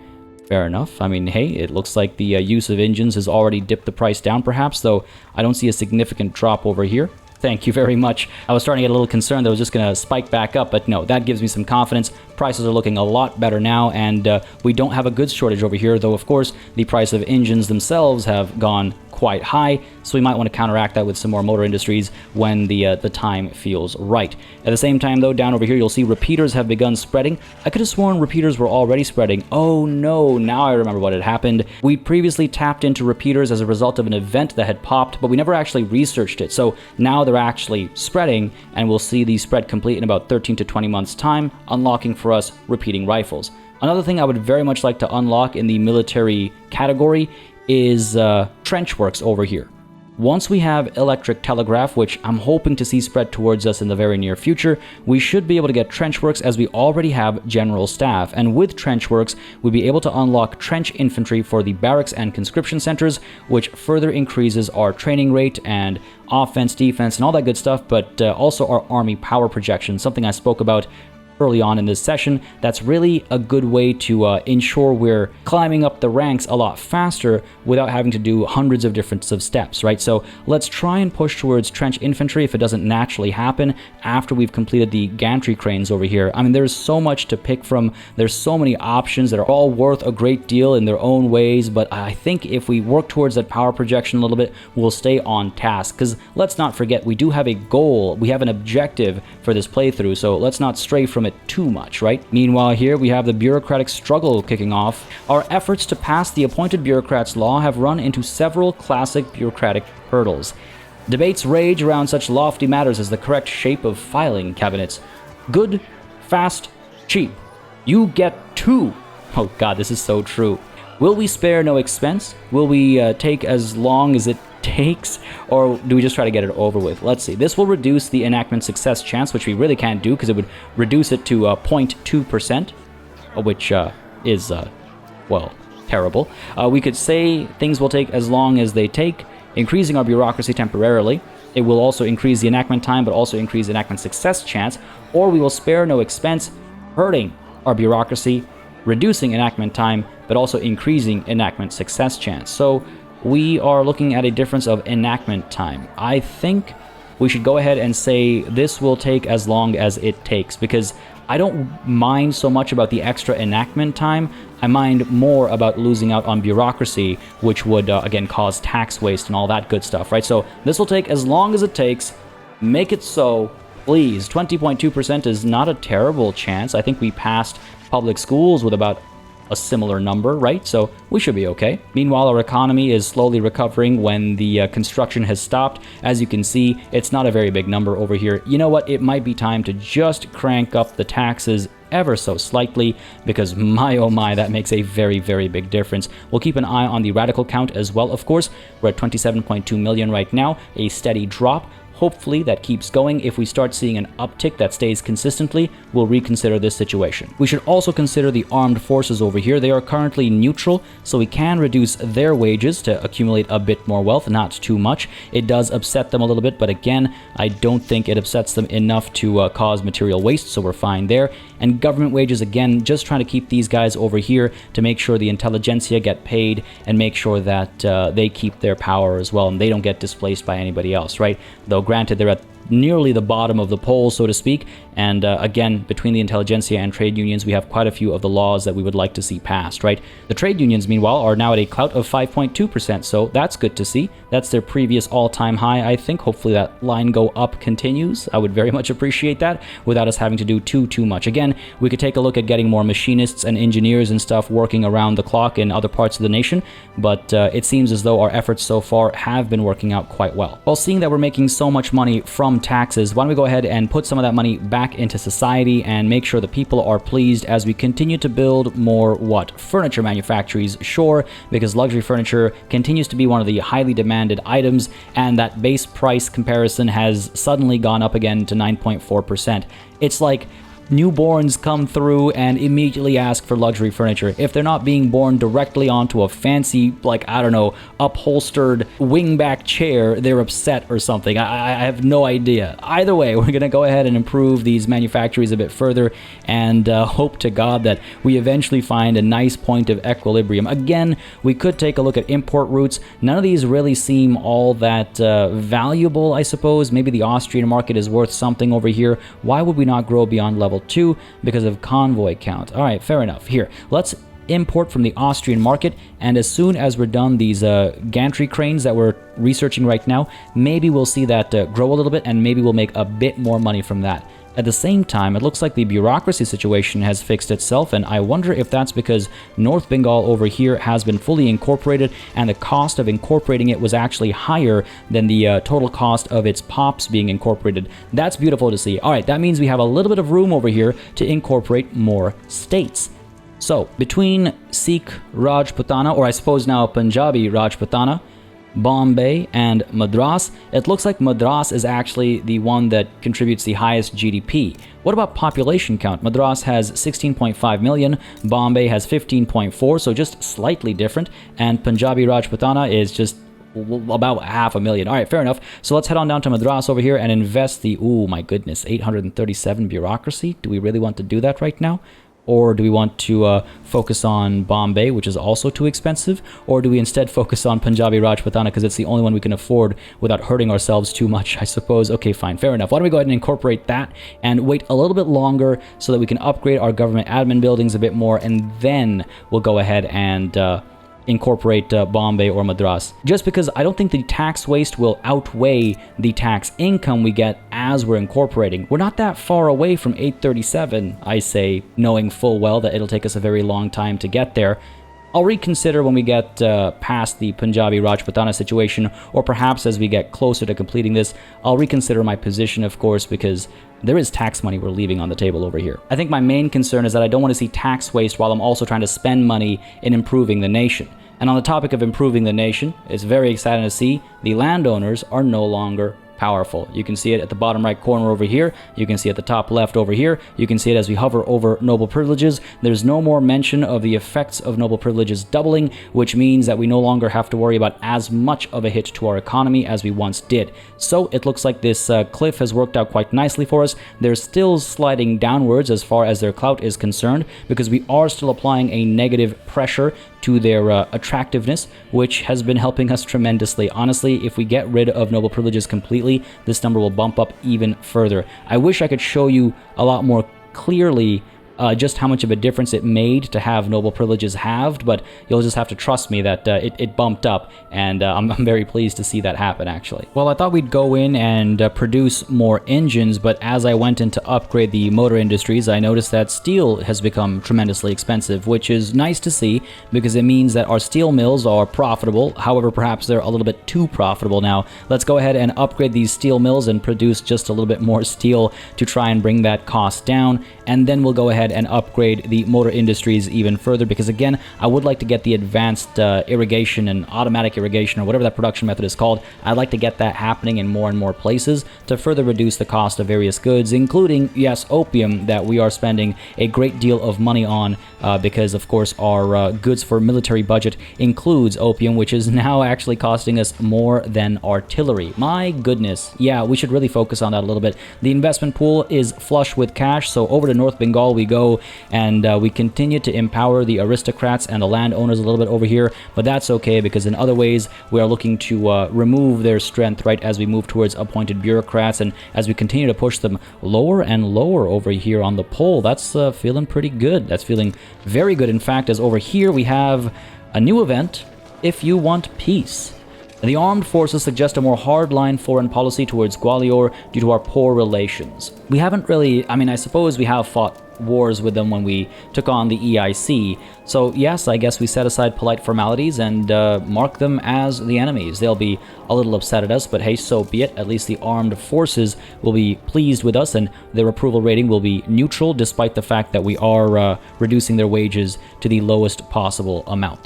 Fair enough. I mean, hey, it looks like the use of engines has already dipped the price down perhaps, though I don't see a significant drop over here. Thank you very much. I was starting to get a little concerned that it was just going to spike back up, but no, that gives me some confidence. Prices are looking a lot better now, and we don't have a goods shortage over here, though of course the price of engines themselves have gone quite high, so we might want to counteract that with some more motor industries when the time feels right. At the same time, though, down over here, you'll see repeaters have begun spreading. I could have sworn repeaters were already spreading. Oh no, now I remember what had happened. We previously tapped into repeaters as a result of an event that had popped, but we never actually researched it. So now they're actually spreading, and we'll see these spread complete in about 13 to 20 months' time, unlocking for us repeating rifles. Another thing I would very much like to unlock in the military category is trench works over here. Once we have electric telegraph, which I'm hoping to see spread towards us in the very near future, we should be able to get trench works as we already have general staff. And with trench works, we'll be able to unlock trench infantry for the barracks and conscription centers, which further increases our training rate and offense, defense, and all that good stuff, but also our army power projection, something I spoke about early on in this session. That's really a good way to ensure we're climbing up the ranks a lot faster without having to do hundreds of different steps, right? So let's try and push towards trench infantry if it doesn't naturally happen after we've completed the gantry cranes over here. I mean, there's so much to pick from. There's so many options that are all worth a great deal in their own ways, but I think if we work towards that power projection a little bit, we'll stay on task, because let's not forget, we do have a goal, we have an objective for this playthrough, so let's not stray from it too much, right? Meanwhile, here we have the bureaucratic struggle kicking off. Our efforts to pass the appointed bureaucrats law have run into several classic bureaucratic hurdles. Debates rage around such lofty matters as the correct shape of filing cabinets. Good, fast, cheap. You get two. Oh god, this is so true. Will we spare no expense? Will we take as long as it takes, or do we just try to get it over with? Let's see. This will reduce the enactment success chance, which we really can't do because it would reduce it to 0.2%, which is, well, terrible. We could say things will take as long as they take, increasing our bureaucracy temporarily. It will also increase the enactment time, but also increase enactment success chance, or we will spare no expense, hurting our bureaucracy, reducing enactment time, but also increasing enactment success chance. So we are looking at a difference of enactment time. I think we should go ahead and say this will take as long as it takes, because I don't mind so much about the extra enactment time. I mind more about losing out on bureaucracy, which would, again, cause tax waste and all that good stuff, right? So this will take as long as it takes. Make it so, please. 20.2% is not a terrible chance. I think we passed public schools with about a similar number, right? So we should be okay. Meanwhile, our economy is slowly recovering when the construction has stopped. As you can see, it's not a very big number over here. You know what? It might be time to just crank up the taxes ever so slightly, because my oh my, that makes a very, very big difference. We'll keep an eye on the radical count as well, of course. We're at 27.2 million right now, a steady drop. Hopefully that keeps going. If we start seeing an uptick that stays consistently, we'll reconsider this situation. We should also consider the armed forces over here. They are currently neutral, so we can reduce their wages to accumulate a bit more wealth, not too much. It does upset them a little bit, but again, I don't think it upsets them enough to cause material waste, so we're fine there. And government wages, again, just trying to keep these guys over here to make sure the intelligentsia get paid and make sure that they keep their power as well and they don't get displaced by anybody else, right? Though granted, they're at nearly the bottom of the poll, so to speak, and again, between the intelligentsia and trade unions, we have quite a few of the laws that we would like to see passed, right? The trade unions, meanwhile, are now at a clout of 5.2%, so that's good to see. That's their previous all-time high, I think. Hopefully that line go up continues. I would very much appreciate that without us having to do too much. Again, we could take a look at getting more machinists and engineers and stuff working around the clock in other parts of the nation, but it seems as though our efforts so far have been working out quite well. Well, seeing that we're making so much money from taxes, why don't we go ahead and put some of that money back into society and make sure the people are pleased as we continue to build more furniture manufactories, sure, because luxury furniture continues to be one of the highly demanded items, and that base price comparison has suddenly gone up again to 9.4%. It's like newborns come through and immediately ask for luxury furniture. If they're not being born directly onto a fancy, like, I don't know, upholstered wingback chair, they're upset or something. I have no idea. Either way, we're going to go ahead and improve these manufactories a bit further and hope to God that we eventually find a nice point of equilibrium. Again, we could take a look at import routes. None of these really seem all that valuable, I suppose. Maybe the Austrian market is worth something over here. Why would we not grow beyond level 2? Because of convoy count. All right, fair enough. Here, let's import from the Austrian market, and as soon as we're done these gantry cranes that we're researching right now, maybe we'll see that grow a little bit, and maybe we'll make a bit more money from that. At the same time, it looks like the bureaucracy situation has fixed itself, and I wonder if that's because North Bengal over here has been fully incorporated, and the cost of incorporating it was actually higher than the total cost of its pops being incorporated. That's beautiful to see. Alright, that means we have a little bit of room over here to incorporate more states. So, between Sikh Rajputana, or I suppose now Punjabi Rajputana, Bombay, and Madras, it looks like Madras is actually the one that contributes the highest GDP. What about population count? Madras has 16.5 million, Bombay has 15.4, so just slightly different, and Punjabi Rajputana is just about 500,000. Alright, fair enough. So let's head on down to Madras over here and invest the, oh my goodness, 837 bureaucracy? Do we really want to do that right now? Or do we want to focus on Bombay, which is also too expensive? Or do we instead focus on Punjabi Rajputana because it's the only one we can afford without hurting ourselves too much, I suppose? Okay, fine, fair enough. Why don't we go ahead and incorporate that and wait a little bit longer so that we can upgrade our government admin buildings a bit more, and then we'll go ahead and incorporate Bombay or Madras. Just because I don't think the tax waste will outweigh the tax income we get as we're incorporating. We're not that far away from 837, I say, knowing full well that it'll take us a very long time to get there. I'll reconsider when we get past the Punjabi Rajputana situation, or perhaps as we get closer to completing this, I'll reconsider my position, of course, because there is tax money we're leaving on the table over here. I think my main concern is that I don't want to see tax waste while I'm also trying to spend money in improving the nation. And on the topic of improving the nation, it's very exciting to see the landowners are no longer powerful. You can see it at the bottom right corner over here. You can see it at the top left over here. You can see it as we hover over noble privileges. There's no more mention of the effects of noble privileges doubling, which means that we no longer have to worry about as much of a hit to our economy as we once did. So it looks like this cliff has worked out quite nicely for us. They're still sliding downwards as far as their clout is concerned, because we are still applying a negative pressure to their attractiveness, which has been helping us tremendously. Honestly, if we get rid of noble privileges completely, this number will bump up even further. I wish I could show you a lot more clearly just how much of a difference it made to have noble privileges halved, but you'll just have to trust me that it bumped up, and I'm very pleased to see that happen, actually. Well, I thought we'd go in and produce more engines, but as I went in to upgrade the motor industries, I noticed that steel has become tremendously expensive, which is nice to see, because it means that our steel mills are profitable. However, perhaps they're a little bit too profitable now. Let's go ahead and upgrade these steel mills and produce just a little bit more steel to try and bring that cost down, and then we'll go ahead and upgrade the motor industries even further, because again, I would like to get the advanced irrigation and automatic irrigation, or whatever that production method is called. I'd like to get that happening in more and more places to further reduce the cost of various goods, including, yes, opium, that we are spending a great deal of money on, because of course our goods for military budget includes opium, which is now actually costing us more than artillery. My goodness. Yeah, we should really focus on that a little bit. The investment pool is flush with cash, so over to North Bengal we go, and we continue to empower the aristocrats and the landowners a little bit over here, but that's okay, because in other ways we are looking to remove their strength right as we move towards appointed bureaucrats, and as we continue to push them lower and lower over here on the pole. That's feeling pretty good. That's feeling very good, in fact, as over here we have a new event, If You Want Peace. The armed forces suggest a more hardline foreign policy towards Gwalior due to our poor relations. We haven't really, I suppose we have fought wars with them when we took on the EIC, so yes, I guess we set aside polite formalities and mark them as the enemies. They'll be a little upset at us, but hey, so be it. At least the armed forces will be pleased with us, and their approval rating will be neutral, despite the fact that we are reducing their wages to the lowest possible amount.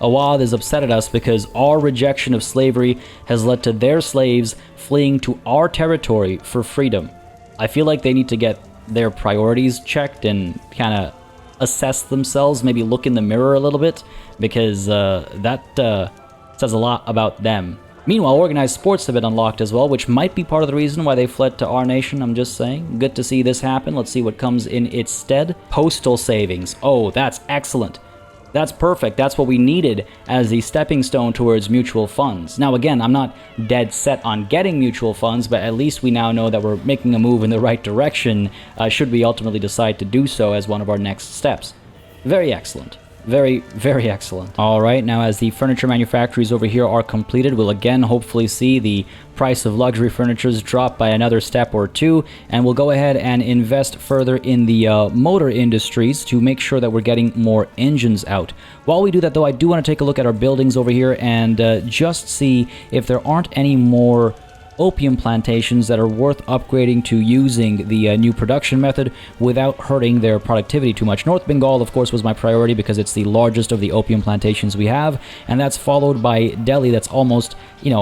Awad is upset at us because our rejection of slavery has led to their slaves fleeing to our territory for freedom. I feel like they need to get their priorities checked and kind of assess themselves, maybe look in the mirror a little bit, because that says a lot about them. Meanwhile, organized sports have been unlocked as well, which might be part of the reason why they fled to our nation, I'm just saying. Good to see this happen. Let's see what comes in its stead. Postal savings. Oh, that's excellent. That's perfect. That's what we needed as the stepping stone towards mutual funds. Now again, I'm not dead set on getting mutual funds, but at least we now know that we're making a move in the right direction, should we ultimately decide to do so as one of our next steps. Very excellent. Very, very excellent. All right, now as the furniture manufactories over here are completed, we'll again hopefully see the price of luxury furnitures drop by another step or two, and we'll go ahead and invest further in the motor industries to make sure that we're getting more engines out. While we do that, though, I do want to take a look at our buildings over here and just see if there aren't any more opium plantations that are worth upgrading to using the new production method without hurting their productivity too much. North Bengal, of course, was my priority because it's the largest of the opium plantations we have, and that's followed by Delhi, that's almost,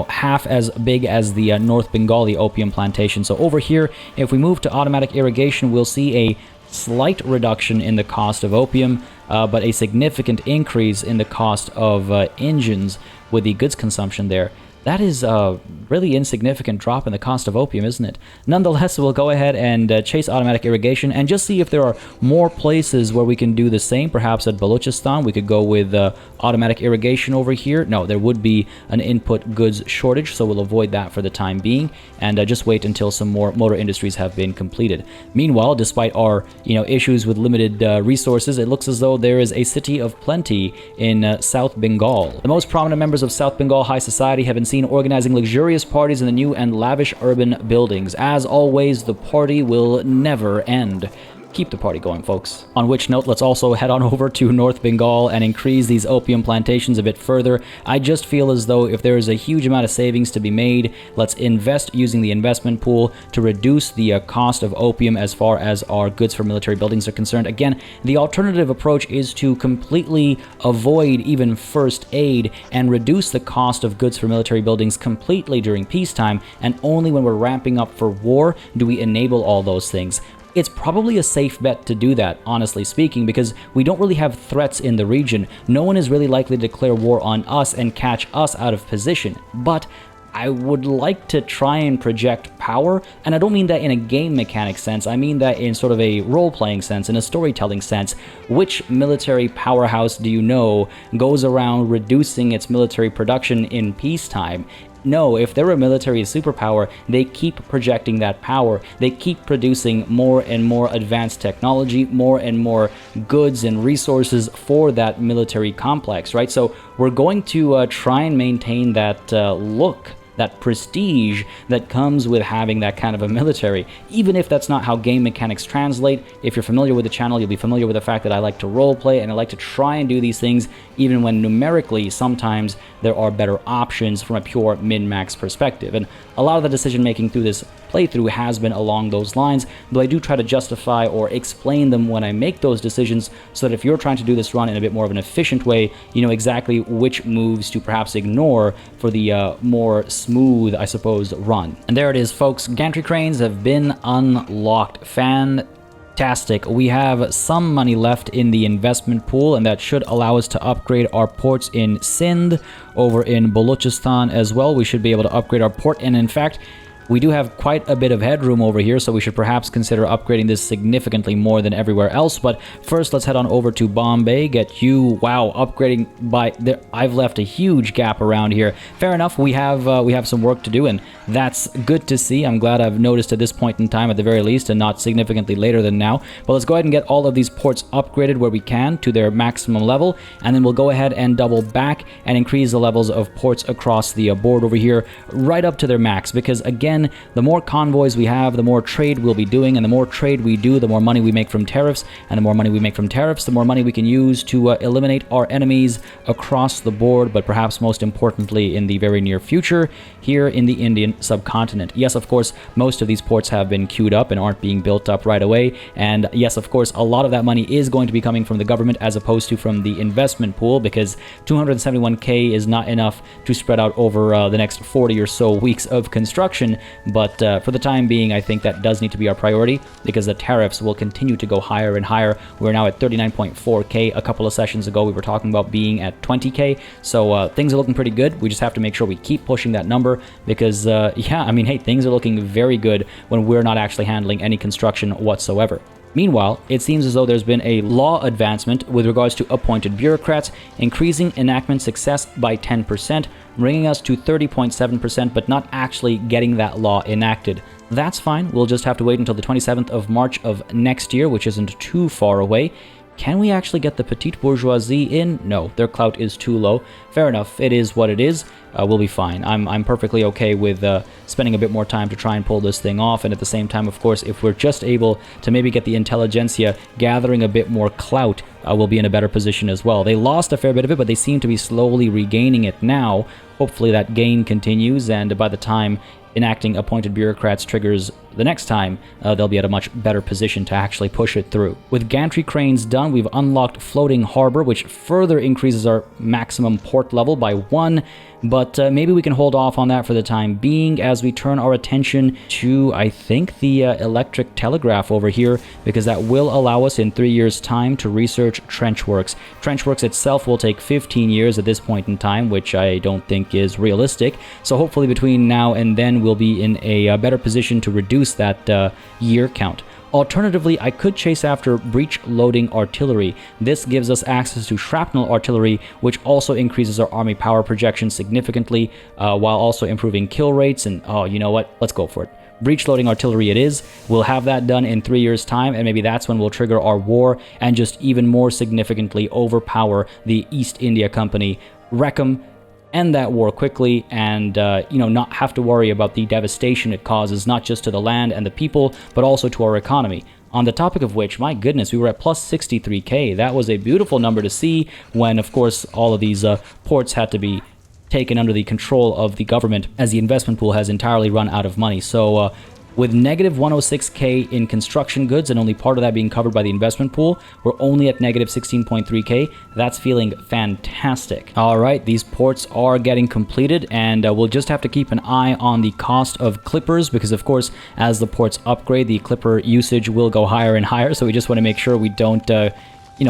half as big as the North Bengali opium plantation. So over here, if we move to automatic irrigation, we'll see a slight reduction in the cost of opium, but a significant increase in the cost of engines with the goods consumption there. That is a really insignificant drop in the cost of opium, isn't it? Nonetheless, we'll go ahead and chase automatic irrigation and just see if there are more places where we can do the same. Perhaps at Balochistan, we could go with automatic irrigation over here. No, there would be an input goods shortage, so we'll avoid that for the time being and just wait until some more motor industries have been completed. Meanwhile, despite our issues with limited resources, it looks as though there is a city of plenty in South Bengal. The most prominent members of South Bengal high society have been seen organizing luxurious parties in the new and lavish urban buildings. As always, the party will never end. Keep the party going, folks. On which note, let's also head on over to North Bengal and increase these opium plantations a bit further. I just feel as though if there is a huge amount of savings to be made, let's invest using the investment pool to reduce the cost of opium as far as our goods for military buildings are concerned. Again, the alternative approach is to completely avoid even first aid and reduce the cost of goods for military buildings completely during peacetime, and only when we're ramping up for war do we enable all those things. It's probably a safe bet to do that, honestly speaking, because we don't really have threats in the region. No one is really likely to declare war on us and catch us out of position. But I would like to try and project power, and I don't mean that in a game mechanic sense, I mean that in sort of a role-playing sense, in a storytelling sense. Which military powerhouse do you know goes around reducing its military production in peacetime? No, if they're a military superpower, they keep projecting that power. They keep producing more and more advanced technology, more and more goods and resources for that military complex, right? So we're going to try and maintain that look, that prestige that comes with having that kind of a military, even if that's not how game mechanics translate. If you're familiar with the channel, you'll be familiar with the fact that I like to roleplay and I like to try and do these things even when numerically sometimes there are better options from a pure min-max perspective. And a lot of the decision making through this playthrough has been along those lines, though I do try to justify or explain them when I make those decisions, so that if you're trying to do this run in a bit more of an efficient way, you know exactly which moves to perhaps ignore for the more smooth, I suppose, run. And there it is, folks. Gantry cranes have been unlocked. Fantastic. We have some money left in the investment pool, and that should allow us to upgrade our ports in Sindh, over in Balochistan as well. We should be able to upgrade our port, and in fact, we do have quite a bit of headroom over here, so we should perhaps consider upgrading this significantly more than everywhere else. But first, let's head on over to Bombay, get you, wow, upgrading by there. I've left a huge gap around here. Fair enough, we have some work to do, and that's good to see. I'm glad I've noticed at this point in time at the very least, and not significantly later than now. But let's go ahead and get all of these ports upgraded where we can to their maximum level, and then we'll go ahead and double back and increase the levels of ports across the board over here right up to their max, because again, the more convoys we have, the more trade we'll be doing, and the more trade we do, the more money we make from tariffs, and the more money we make from tariffs, the more money we can use to eliminate our enemies across the board, but perhaps most importantly in the very near future, here in the Indian subcontinent. Yes, of course, most of these ports have been queued up and aren't being built up right away, and yes, of course, a lot of that money is going to be coming from the government as opposed to from the investment pool, because 271k is not enough to spread out over the next 40 or so weeks of construction. But for the time being, I think that does need to be our priority, because the tariffs will continue to go higher and higher. We're now at 39.4k. A couple of sessions ago, we were talking about being at 20k. So things are looking pretty good. We just have to make sure we keep pushing that number, because, yeah, I mean, hey, things are looking very good when we're not actually handling any construction whatsoever. Meanwhile, it seems as though there's been a law advancement with regards to appointed bureaucrats, increasing enactment success by 10%, bringing us to 30.7%, but not actually getting that law enacted. That's fine. We'll just have to wait until the 27th of March of next year, which isn't too far away. Can we actually get the petite bourgeoisie in? No, their clout is too low. Fair enough, it is what it is. We'll be fine. I'm perfectly okay with spending a bit more time to try and pull this thing off, and at the same time, of course, if we're just able to maybe get the intelligentsia gathering a bit more clout, we'll be in a better position as well. They lost a fair bit of it, but they seem to be slowly regaining it now. Hopefully that gain continues, and by the time enacting appointed bureaucrats triggers the next time, they'll be at a much better position to actually push it through. With gantry cranes done, we've unlocked floating harbor, which further increases our maximum port level by 1, but maybe we can hold off on that for the time being as we turn our attention to, I think, the electric telegraph over here, because that will allow us in 3 years' time to research trenchworks. Trenchworks itself will take 15 years at this point in time, which I don't think is realistic, so hopefully between now and then we'll be in a better position to reduce that year count. Alternatively, I could chase after breech-loading artillery. This gives us access to shrapnel artillery, which also increases our army power projection significantly, while also improving kill rates, and oh, you know what? Let's go for it. Breech-loading artillery it is. We'll have that done in 3 years' time, and maybe that's when we'll trigger our war and just even more significantly overpower the East India Company, wreck them, end that war quickly, and not have to worry about the devastation it causes, not just to the land and the people, but also to our economy. On the topic of which, my goodness, we were at plus 63k. That was a beautiful number to see when, of course, all of these ports had to be taken under the control of the government, as the investment pool has entirely run out of money. So with negative 106k in construction goods and only part of that being covered by the investment pool, we're only at negative 16.3k. That's feeling fantastic. All right, these ports are getting completed, and we'll just have to keep an eye on the cost of clippers, because of course, as the ports upgrade, the clipper usage will go higher and higher. So we just want to make sure we don't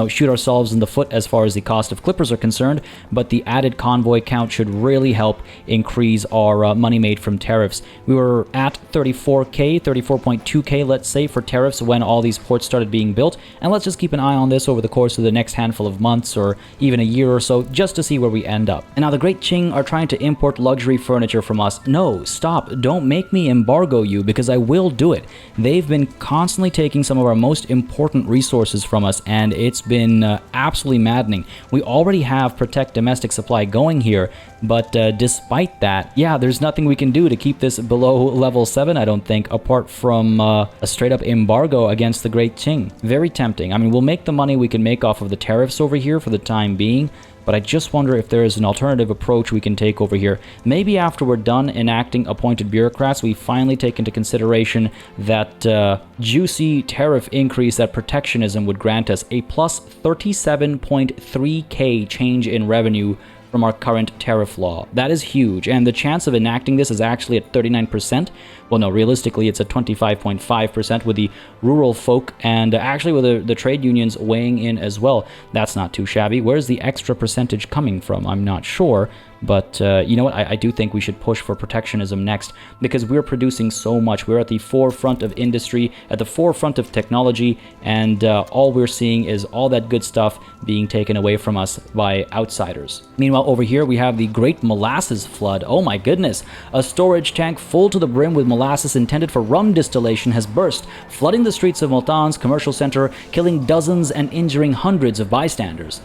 shoot ourselves in the foot as far as the cost of clippers are concerned, but the added convoy count should really help increase our money made from tariffs. We were at 34k, 34.2k, let's say, for tariffs when all these ports started being built, and let's just keep an eye on this over the course of the next handful of months or even a year or so, just to see where we end up. And now the Great Qing are trying to import luxury furniture from us. No, stop, don't make me embargo you, because I will do it. They've been constantly taking some of our most important resources from us, and it's been absolutely maddening. We already have Protect Domestic Supply going here, but despite that, yeah, there's nothing we can do to keep this below level 7, I don't think, apart from a straight-up embargo against the Great Qing. Very tempting. I mean, we'll make the money we can make off of the tariffs over here for the time being, but I just wonder if there is an alternative approach we can take over here. Maybe after we're done enacting appointed bureaucrats, we finally take into consideration that juicy tariff increase that protectionism would grant us, a plus 37.3k change in revenue from our current tariff law. That is huge, and the chance of enacting this is actually at 39%. Well, no, realistically, it's at 25.5% with the rural folk, and actually with the trade unions weighing in as well. That's not too shabby. Where's the extra percentage coming from? I'm not sure, but you know what? I do think we should push for protectionism next, because we're producing so much. We're at the forefront of industry, at the forefront of technology, and all we're seeing is all that good stuff being taken away from us by outsiders. Meanwhile, over here, we have the Great Molasses Flood. Oh my goodness. A storage tank full to the brim with molasses intended for rum distillation has burst, flooding the streets of Multan's commercial center, killing dozens and injuring hundreds of bystanders.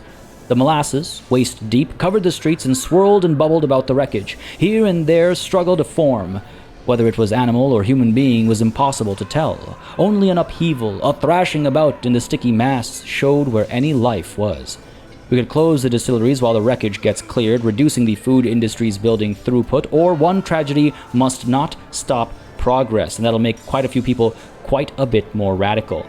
The molasses, waist deep, covered the streets and swirled and bubbled about the wreckage. Here and there struggled a form. Whether it was animal or human being was impossible to tell. Only an upheaval, a thrashing about in the sticky mass showed where any life was. We could close the distilleries while the wreckage gets cleared, reducing the food industry's building throughput, or one tragedy must not stop progress, and that'll make quite a few people quite a bit more radical.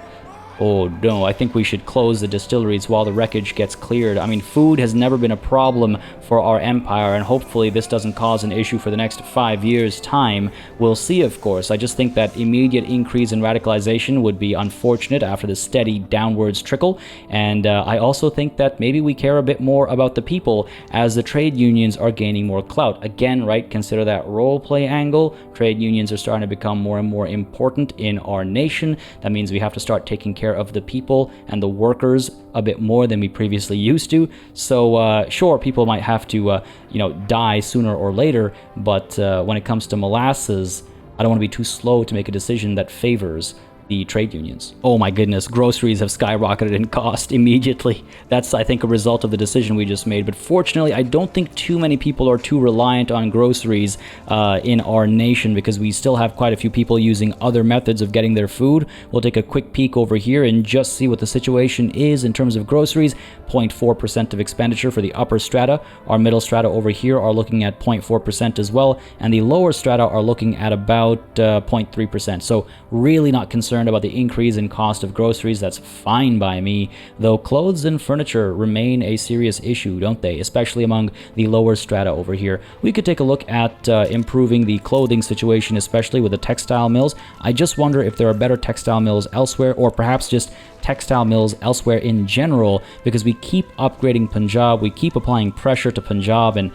Oh no, I think we should close the distilleries while the wreckage gets cleared. I mean, food has never been a problem for our empire, and hopefully this doesn't cause an issue for the next 5 years' time. We'll see, of course. I just think that immediate increase in radicalization would be unfortunate after the steady downwards trickle, and I also think that maybe we care a bit more about the people as the trade unions are gaining more clout. Again, right, consider that roleplay angle. Trade unions are starting to become more and more important in our nation. That means we have to start taking care of the people and the workers a bit more than we previously used to. So sure, people might have to die sooner or later, but when it comes to molasses, I don't want to be too slow to make a decision that favors the trade unions. Oh my goodness, groceries have skyrocketed in cost immediately. That's, I think, a result of the decision we just made. But fortunately, I don't think too many people are too reliant on groceries in our nation, because we still have quite a few people using other methods of getting their food. We'll take a quick peek over here and just see what the situation is in terms of groceries. 0.4% of expenditure for the upper strata. Our middle strata over here are looking at 0.4% as well, and the lower strata are looking at about 0.3%. So really not concerned about the increase in cost of groceries. That's fine by me, though clothes and furniture remain a serious issue, don't they? Especially among the lower strata over here. We could take a look at improving the clothing situation, especially with the textile mills. I just wonder if there are better textile mills elsewhere, or perhaps just textile mills elsewhere in general, because we keep upgrading Punjab, we keep applying pressure to Punjab and,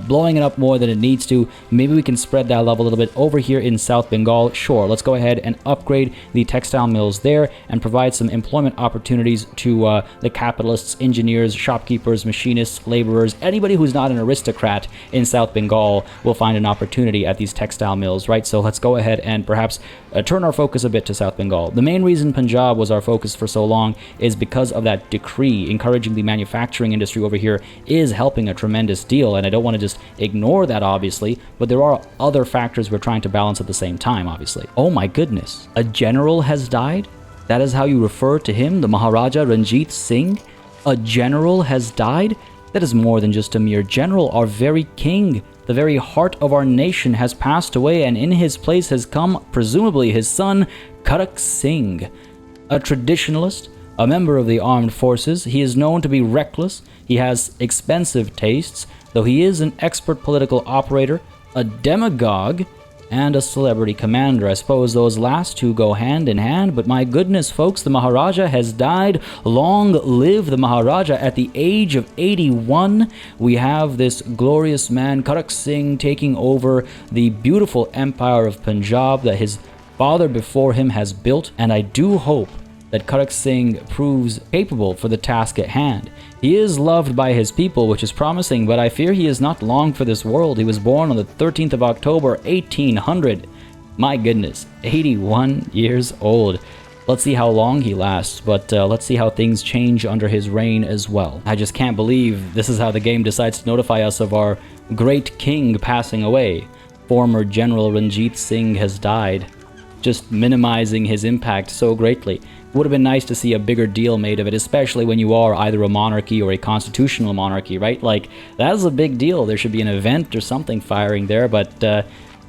blowing it up more than it needs to. Maybe we can spread that love a little bit over here in South Bengal. Sure, let's go ahead and upgrade the textile mills there and provide some employment opportunities to the capitalists, engineers, shopkeepers, machinists, laborers. Anybody who's not an aristocrat in South Bengal will find an opportunity at these textile mills, right? So let's go ahead and perhaps turn our focus a bit to South Bengal. The main reason Punjab was our focus for so long is because of that decree encouraging the manufacturing industry over here is helping a tremendous deal, and I don't want to just ignore that, obviously, but there are other factors we're trying to balance at the same time, obviously. Oh my goodness, a general has died? That is how you refer to him, the Maharaja Ranjit Singh? A general has died? That is more than just a mere general. Our very king, the very heart of our nation, has passed away, and in his place has come, presumably, his son, Karak Singh. A traditionalist, a member of the armed forces, he is known to be reckless, he has expensive tastes, though he is an expert political operator, a demagogue, and a celebrity commander. I suppose those last two go hand in hand, but my goodness, folks, the Maharaja has died. Long live the Maharaja. At the age of 81, we have this glorious man, Karak Singh, taking over the beautiful empire of Punjab that his father before him has built, and I do hope that Karak Singh proves capable for the task at hand. He is loved by his people, which is promising, but I fear he is not long for this world. He was born on the 13th of October, 1800. My goodness, 81 years old. Let's see how long he lasts, but let's see how things change under his reign as well. I just can't believe this is how the game decides to notify us of our great king passing away. Former General Ranjit Singh has died, just minimizing his impact so greatly. Would have been nice to see a bigger deal made of it, especially when you are either a monarchy or a constitutional monarchy, right? Like, that is a big deal. There should be an event or something firing there, but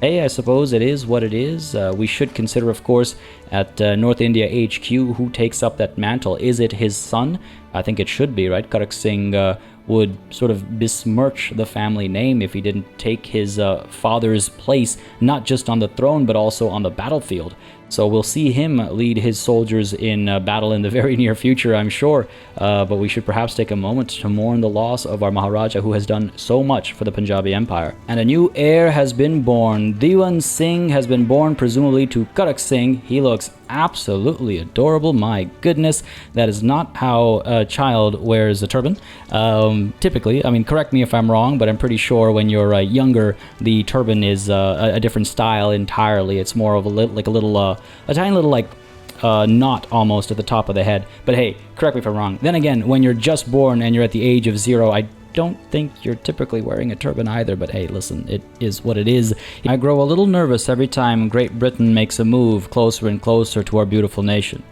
hey, I suppose it is what it is. We should consider, of course, at North India HQ, who takes up that mantle. Is it his son? I think it should be, right? Karak Singh would sort of besmirch the family name if he didn't take his father's place, not just on the throne, but also on the battlefield. So we'll see him lead his soldiers in battle in the very near future, I'm sure. But we should perhaps take a moment to mourn the loss of our Maharaja, who has done so much for the Punjabi Empire. And a new heir has been born. Diwan Singh has been born, presumably to Karak Singh. He looks absolutely adorable. My goodness, that is not how a child wears a turban. Typically, I mean, correct me if I'm wrong, but I'm pretty sure when you're younger, the turban is a different style entirely. It's more of a tiny little knot almost at the top of the head. But hey, correct me if I'm wrong. Then again, when you're just born and you're at the age of 0, I don't think you're typically wearing a turban either, but hey, listen, it is what it is. I grow a little nervous every time Great Britain makes a move closer and closer to our beautiful nation.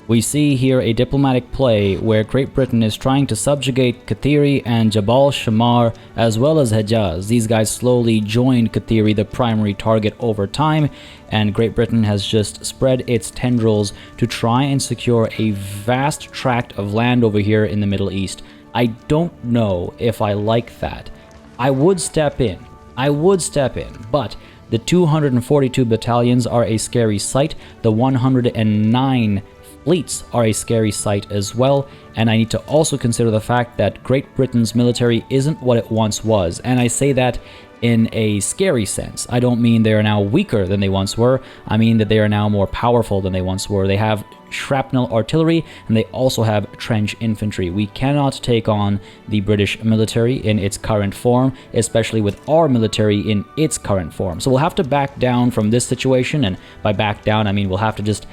We see here a diplomatic play where Great Britain is trying to subjugate Kathiri and Jabal Shamar as well as Hejaz. These guys slowly joined Kathiri, the primary target, over time, and Great Britain has just spread its tendrils to try and secure a vast tract of land over here in the Middle East. I don't know if I like that. I would step in, but the 242 battalions are a scary sight. The 109 fleets are a scary sight as well, and I need to also consider the fact that Great Britain's military isn't what it once was, and I say that in a scary sense. I don't mean they are now weaker than they once were, I mean that they are now more powerful than they once were. They have shrapnel artillery, and they also have trench infantry. We cannot take on the British military in its current form, especially with our military in its current form. So we'll have to back down from this situation, and by back down, I mean we'll have to just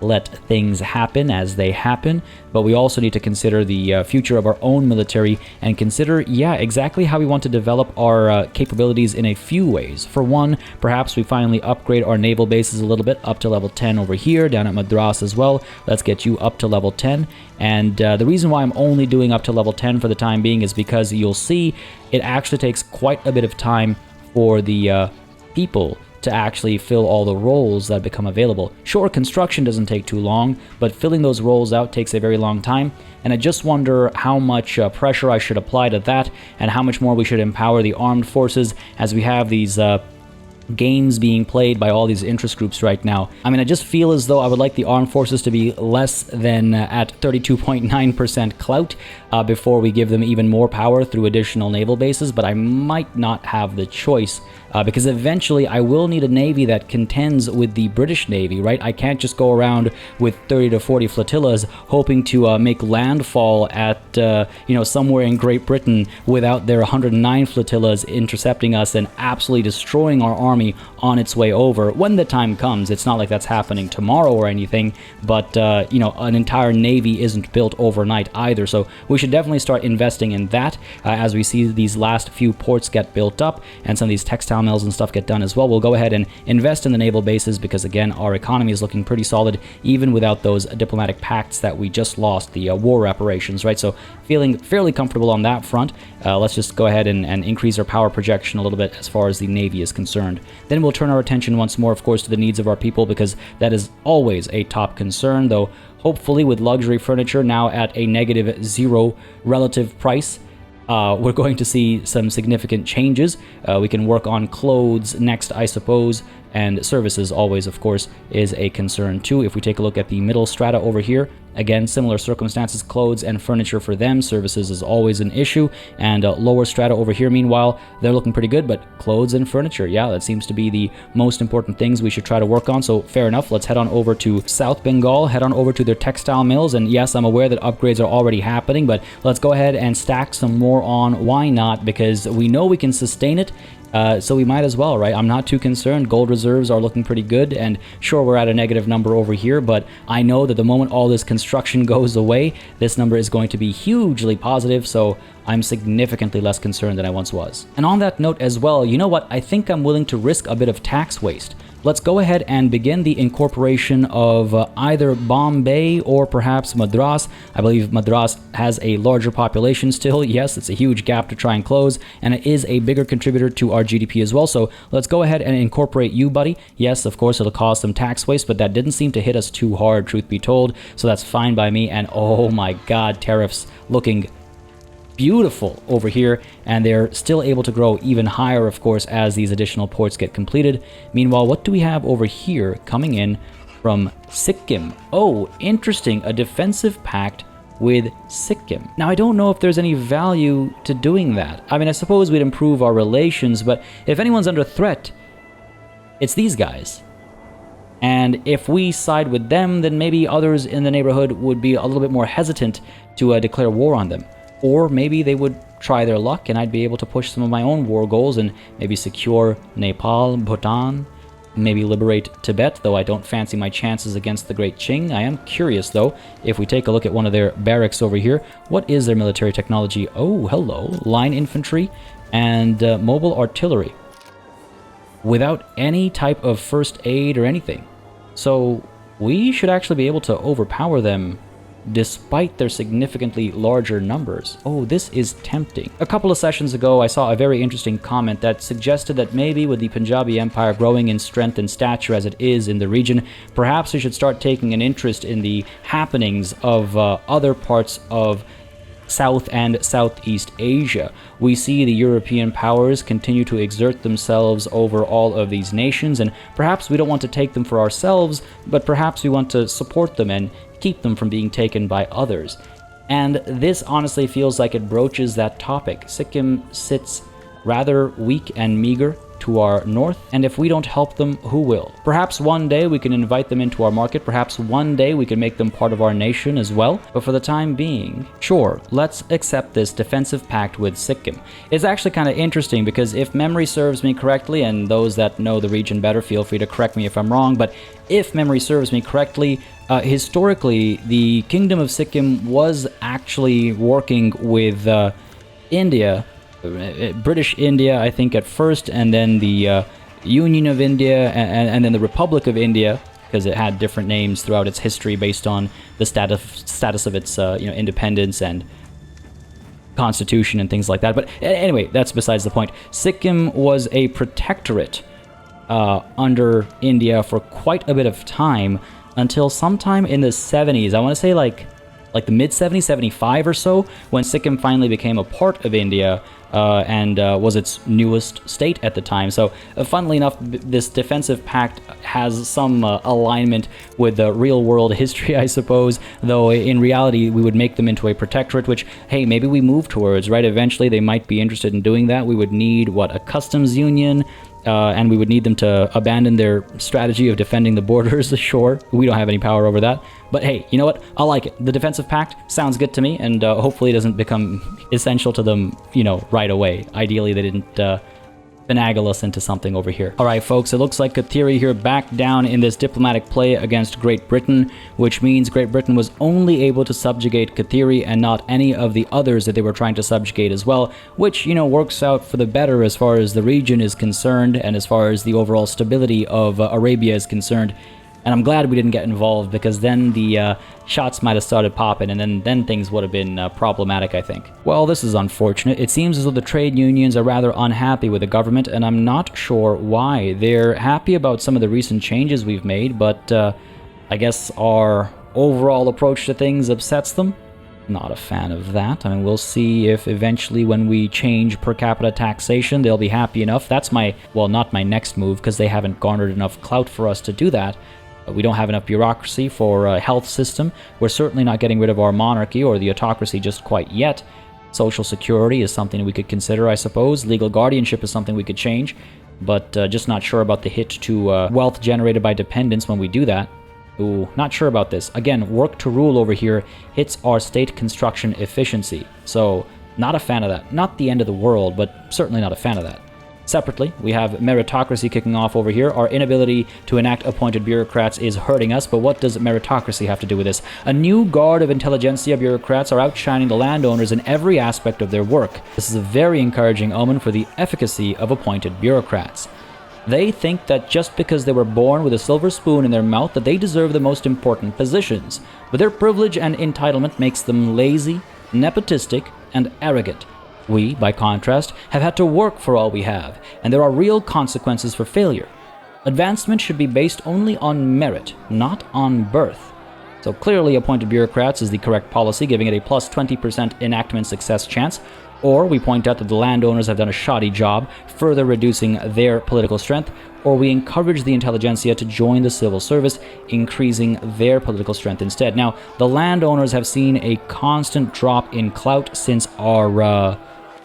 let things happen as they happen, but we also need to consider the future of our own military and consider, yeah, exactly how we want to develop our capabilities in a few ways. For one, perhaps we finally upgrade our naval bases a little bit up to level 10 over here, down at Madras as well. Let's get you up to level 10. And the reason why I'm only doing up to level 10 for the time being is because you'll see it actually takes quite a bit of time for the people to actually fill all the roles that become available. Sure, construction doesn't take too long, but filling those roles out takes a very long time, and I just wonder how much pressure I should apply to that, and how much more we should empower the armed forces as we have these games being played by all these interest groups right now. I mean, I just feel as though I would like the armed forces to be less than at 32.9% clout before we give them even more power through additional naval bases, but I might not have the choice because eventually I will need a navy that contends with the British Navy, right? I can't just go around with 30 to 40 flotillas hoping to make landfall at, somewhere in Great Britain without their 109 flotillas intercepting us and absolutely destroying our army on its way over. When the time comes, it's not like that's happening tomorrow or anything, but, an entire navy isn't built overnight either, so we should definitely start investing in that as we see these last few ports get built up and some of these textile mills and stuff get done as well. We'll go ahead and invest in the naval bases because, again, our economy is looking pretty solid even without those diplomatic pacts that we just lost, the war reparations, right? So feeling fairly comfortable on that front. Let's just go ahead and increase our power projection a little bit as far as the navy is concerned. Then we'll turn our attention once more, of course, to the needs of our people because that is always a top concern, though hopefully with luxury furniture now at a -0 relative price, we're going to see some significant changes. We can work on clothes next, I suppose, and services always, of course, is a concern too. If we take a look at the middle strata over here, again, similar circumstances, clothes and furniture for them. Services is always an issue. And lower strata over here, meanwhile, they're looking pretty good, but clothes and furniture, yeah, that seems to be the most important things we should try to work on. So fair enough, let's head on over to South Bengal, head on over to their textile mills. And yes, I'm aware that upgrades are already happening, but let's go ahead and stack some more on. Why not? Because we know we can sustain it. So we might as well, right? I'm not too concerned. Gold reserves are looking pretty good, and sure, we're at a negative number over here, but I know that the moment all this construction goes away, this number is going to be hugely positive, so I'm significantly less concerned than I once was. And on that note as well, you know what? I think I'm willing to risk a bit of tax waste. Let's go ahead and begin the incorporation of either Bombay or perhaps Madras. I believe Madras has a larger population still. Yes, it's a huge gap to try and close, and it is a bigger contributor to our GDP as well. So let's go ahead and incorporate you, buddy. Yes, of course, it'll cause some tax waste, but that didn't seem to hit us too hard, truth be told. So that's fine by me. And oh my God, tariffs looking beautiful over here, and they're still able to grow even higher, of course, as these additional ports get completed. Meanwhile, what do we have over here coming in from Sikkim? Oh, interesting, a defensive pact with Sikkim. Now, I don't know if there's any value to doing that. I mean, I suppose we'd improve our relations, but if anyone's under threat, it's these guys. And if we side with them, then maybe others in the neighborhood would be a little bit more hesitant to declare war on them. Or maybe they would try their luck and I'd be able to push some of my own war goals and maybe secure Nepal, Bhutan, maybe liberate Tibet, though I don't fancy my chances against the Great Qing. I am curious, though, if we take a look at one of their barracks over here, what is their military technology? Oh, hello, line infantry and mobile artillery without any type of first aid or anything. So we should actually be able to overpower them despite their significantly larger numbers. Oh, this is tempting. A couple of sessions ago, I saw a very interesting comment that suggested that maybe with the Punjabi Empire growing in strength and stature as it is in the region, perhaps we should start taking an interest in the happenings of other parts of South and Southeast Asia. We see the European powers continue to exert themselves over all of these nations, and perhaps we don't want to take them for ourselves, but perhaps we want to support them and keep them from being taken by others. And this honestly feels like it broaches that topic. Sikkim sits rather weak and meager to our north, and if we don't help them, who will? Perhaps one day we can invite them into our market, perhaps one day we can make them part of our nation as well, but for the time being, sure, let's accept this defensive pact with Sikkim. It's actually kind of interesting because if memory serves me correctly, and those that know the region better feel free to correct me if I'm wrong, but if memory serves me correctly, historically, the Kingdom of Sikkim was actually working with India, British India, I think, at first, and then the Union of India, and then the Republic of India, because it had different names throughout its history based on the status of its independence and constitution and things like that. But anyway, that's besides the point. Sikkim was a protectorate under India for quite a bit of time until sometime in the 70s. I want to say like the mid-70s, 75 or so, when Sikkim finally became a part of India and was its newest state at the time. So funnily enough, this defensive pact has some alignment with the real-world history, I suppose, though in reality we would make them into a protectorate, which, hey, maybe we move towards, right? Eventually they might be interested in doing that. We would need, a customs union, and we would need them to abandon their strategy of defending the borders. Sure, we don't have any power over that. But hey, you know what? I like it. The defensive pact sounds good to me, and hopefully it doesn't become essential to them, right away. Ideally, they didn't finagle us into something over here. All right, folks, it looks like Kathiri here backed down in this diplomatic play against Great Britain, which means Great Britain was only able to subjugate Kathiri and not any of the others that they were trying to subjugate as well, which, works out for the better as far as the region is concerned and as far as the overall stability of Arabia is concerned. And I'm glad we didn't get involved, because then the shots might have started popping, and then things would have been problematic, I think. Well, this is unfortunate. It seems as though the trade unions are rather unhappy with the government, and I'm not sure why. They're happy about some of the recent changes we've made, but I guess our overall approach to things upsets them. Not a fan of that. I mean, we'll see if eventually when we change per capita taxation, they'll be happy enough. That's not my next move, because they haven't garnered enough clout for us to do that. We don't have enough bureaucracy for a health system. We're certainly not getting rid of our monarchy or the autocracy just quite yet. Social security is something we could consider, I suppose. Legal guardianship is something we could change, but just not sure about the hit to wealth generated by dependence when we do that. Ooh, not sure about this. Again, work to rule over here hits our state construction efficiency. So, not a fan of that. Not the end of the world, but certainly not a fan of that. Separately, we have meritocracy kicking off over here. Our inability to enact appointed bureaucrats is hurting us, but what does meritocracy have to do with this? A new guard of intelligentsia bureaucrats are outshining the landowners in every aspect of their work. This is a very encouraging omen for the efficacy of appointed bureaucrats. They think that just because they were born with a silver spoon in their mouth that they deserve the most important positions, but their privilege and entitlement makes them lazy, nepotistic, and arrogant. We, by contrast, have had to work for all we have, and there are real consequences for failure. Advancement should be based only on merit, not on birth. So clearly appointed bureaucrats is the correct policy, giving it a plus 20% enactment success chance, or we point out that the landowners have done a shoddy job, further reducing their political strength, or we encourage the intelligentsia to join the civil service, increasing their political strength instead. Now, the landowners have seen a constant drop in clout since our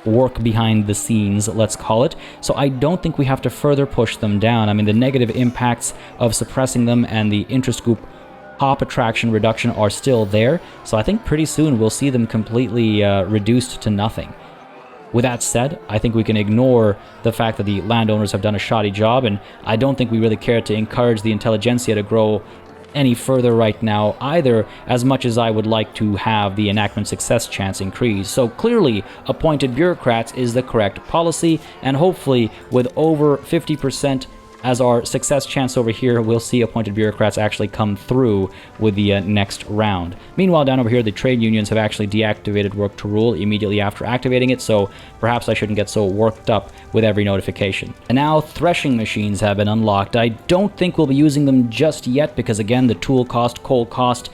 work behind the scenes, let's call it. So I don't think we have to further push them down. I mean, the negative impacts of suppressing them and the interest group pop attraction reduction are still there. So I think pretty soon we'll see them completely reduced to nothing. With that said, I think we can ignore the fact that the landowners have done a shoddy job, and I don't think we really care to encourage the intelligentsia to grow any further right now either, as much as I would like to have the enactment success chance increase. So clearly, appointed bureaucrats is the correct policy, and hopefully with over 50% as our success chance over here, we'll see appointed bureaucrats actually come through with the next round. Meanwhile, down over here, the trade unions have actually deactivated work to rule immediately after activating it, so perhaps I shouldn't get so worked up with every notification. And now threshing machines have been unlocked. I don't think we'll be using them just yet because, again, the tool cost, coal cost,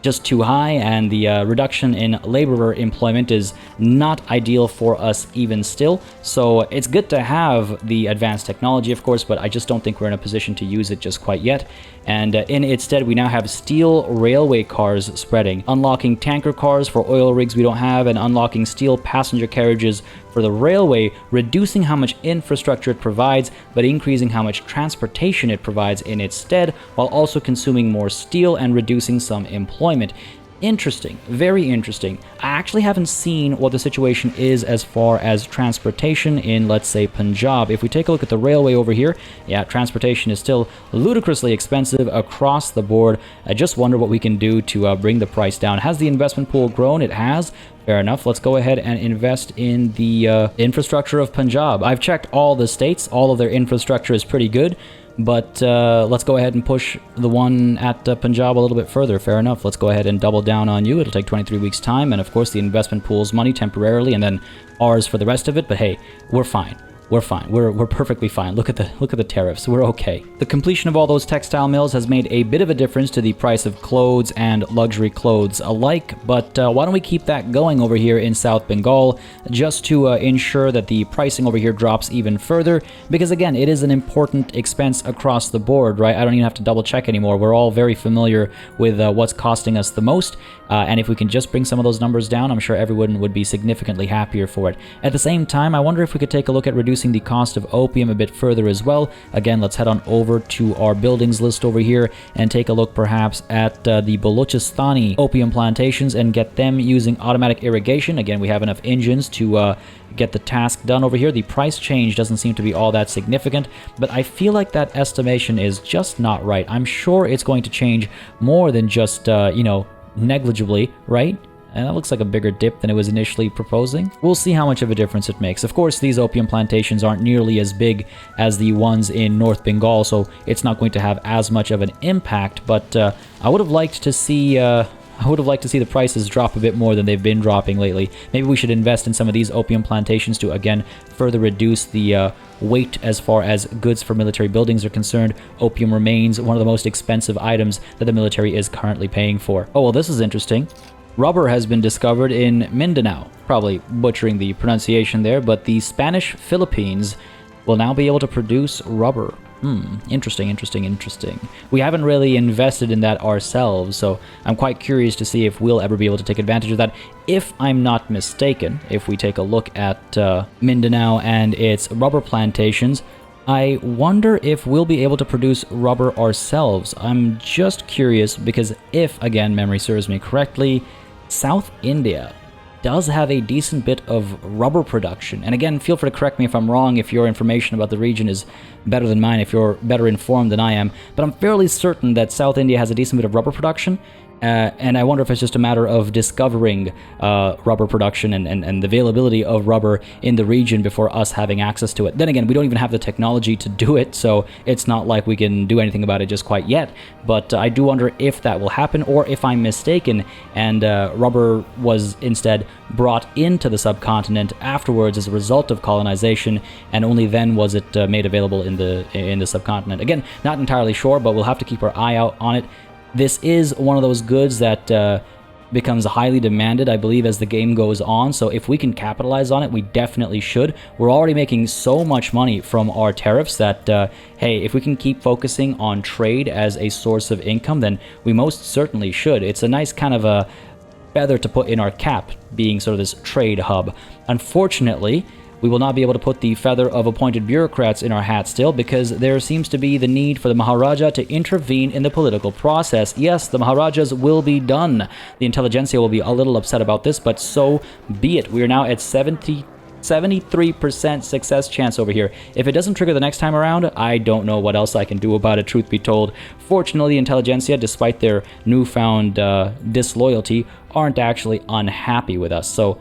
just too high, and the reduction in laborer employment is not ideal for us even still. So it's good to have the advanced technology, of course, but I just don't think we're in a position to use it just quite yet. And in its stead, we now have steel railway cars spreading, unlocking tanker cars for oil rigs we don't have, and unlocking steel passenger carriages for the railway, reducing how much infrastructure it provides, but increasing how much transportation it provides in its stead, while also consuming more steel and reducing some employment. Interesting. Very interesting. I actually haven't seen what the situation is as far as transportation in, let's say, Punjab. If we take a look at the railway over here, yeah, transportation is still ludicrously expensive across the board. I just wonder what we can do to bring the price down. Has the investment pool grown? It has. Fair enough. Let's go ahead and invest in the infrastructure of Punjab. I've checked all the states. All of their infrastructure is pretty good. But let's go ahead and push the one at Punjab a little bit further. Fair enough. Let's go ahead and double down on you. It'll take 23 weeks' time. And of course, the investment pool's money temporarily and then ours for the rest of it. But hey, we're fine. We're fine. We're perfectly fine. Look at the tariffs. We're okay. The completion of all those textile mills has made a bit of a difference to the price of clothes and luxury clothes alike, but why don't we keep that going over here in South Bengal just to ensure that the pricing over here drops even further, because again, it is an important expense across the board, right? I don't even have to double check anymore. We're all very familiar with what's costing us the most, and if we can just bring some of those numbers down, I'm sure everyone would be significantly happier for it. At the same time, I wonder if we could take a look at reducing the cost of opium a bit further as well. Again, let's head on over to our buildings list over here and take a look perhaps at the Balochistan opium plantations and get them using automatic irrigation. Again, we have enough engines to get the task done over here. The price change doesn't seem to be all that significant, but I feel like that estimation is just not right. I'm sure it's going to change more than just, negligibly, right? And that looks like a bigger dip than it was initially proposing. We'll see how much of a difference it makes. Of course, these opium plantations aren't nearly as big as the ones in North Bengal, so it's not going to have as much of an impact, but I would have liked to see the prices drop a bit more than they've been dropping lately. Maybe we should invest in some of these opium plantations to, again, further reduce the weight as far as goods for military buildings are concerned. Opium remains one of the most expensive items that the military is currently paying for. Oh, well, this is interesting. Rubber has been discovered in Mindanao. Probably butchering the pronunciation there, but the Spanish Philippines will now be able to produce rubber. Interesting. We haven't really invested in that ourselves, so I'm quite curious to see if we'll ever be able to take advantage of that. If I'm not mistaken, if we take a look at Mindanao and its rubber plantations, I wonder if we'll be able to produce rubber ourselves. I'm just curious because if, again, memory serves me correctly, South India does have a decent bit of rubber production. And again, feel free to correct me if I'm wrong, if your information about the region is better than mine, if you're better informed than I am. But I'm fairly certain that South India has a decent bit of rubber production. And I wonder if it's just a matter of discovering rubber production and the availability of rubber in the region before us having access to it. Then again, we don't even have the technology to do it, so it's not like we can do anything about it just quite yet. But I do wonder if that will happen, or if I'm mistaken, and rubber was instead brought into the subcontinent afterwards as a result of colonization, and only then was it made available in the subcontinent. Again, not entirely sure, but we'll have to keep our eye out on it. This is one of those goods that becomes highly demanded, I believe, as the game goes on. So if we can capitalize on it, we definitely should. We're already making so much money from our tariffs that, hey, if we can keep focusing on trade as a source of income, then we most certainly should. It's a nice kind of a feather to put in our cap, being sort of this trade hub. Unfortunately, we will not be able to put the feather of appointed bureaucrats in our hat still, because there seems to be the need for the Maharaja to intervene in the political process. Yes, the Maharajas will be done. The intelligentsia will be a little upset about this, but so be it. We are now at 73% success chance over here. If it doesn't trigger the next time around, I don't know what else I can do about it, truth be told. Fortunately, the intelligentsia, despite their newfound disloyalty, aren't actually unhappy with us, so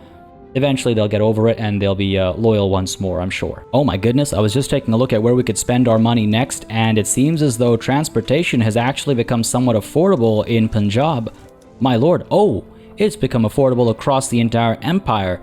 eventually they'll get over it and they'll be loyal once more, I'm sure. Oh my goodness, I was just taking a look at where we could spend our money next, and it seems as though transportation has actually become somewhat affordable in Punjab. My lord, oh, it's become affordable across the entire empire.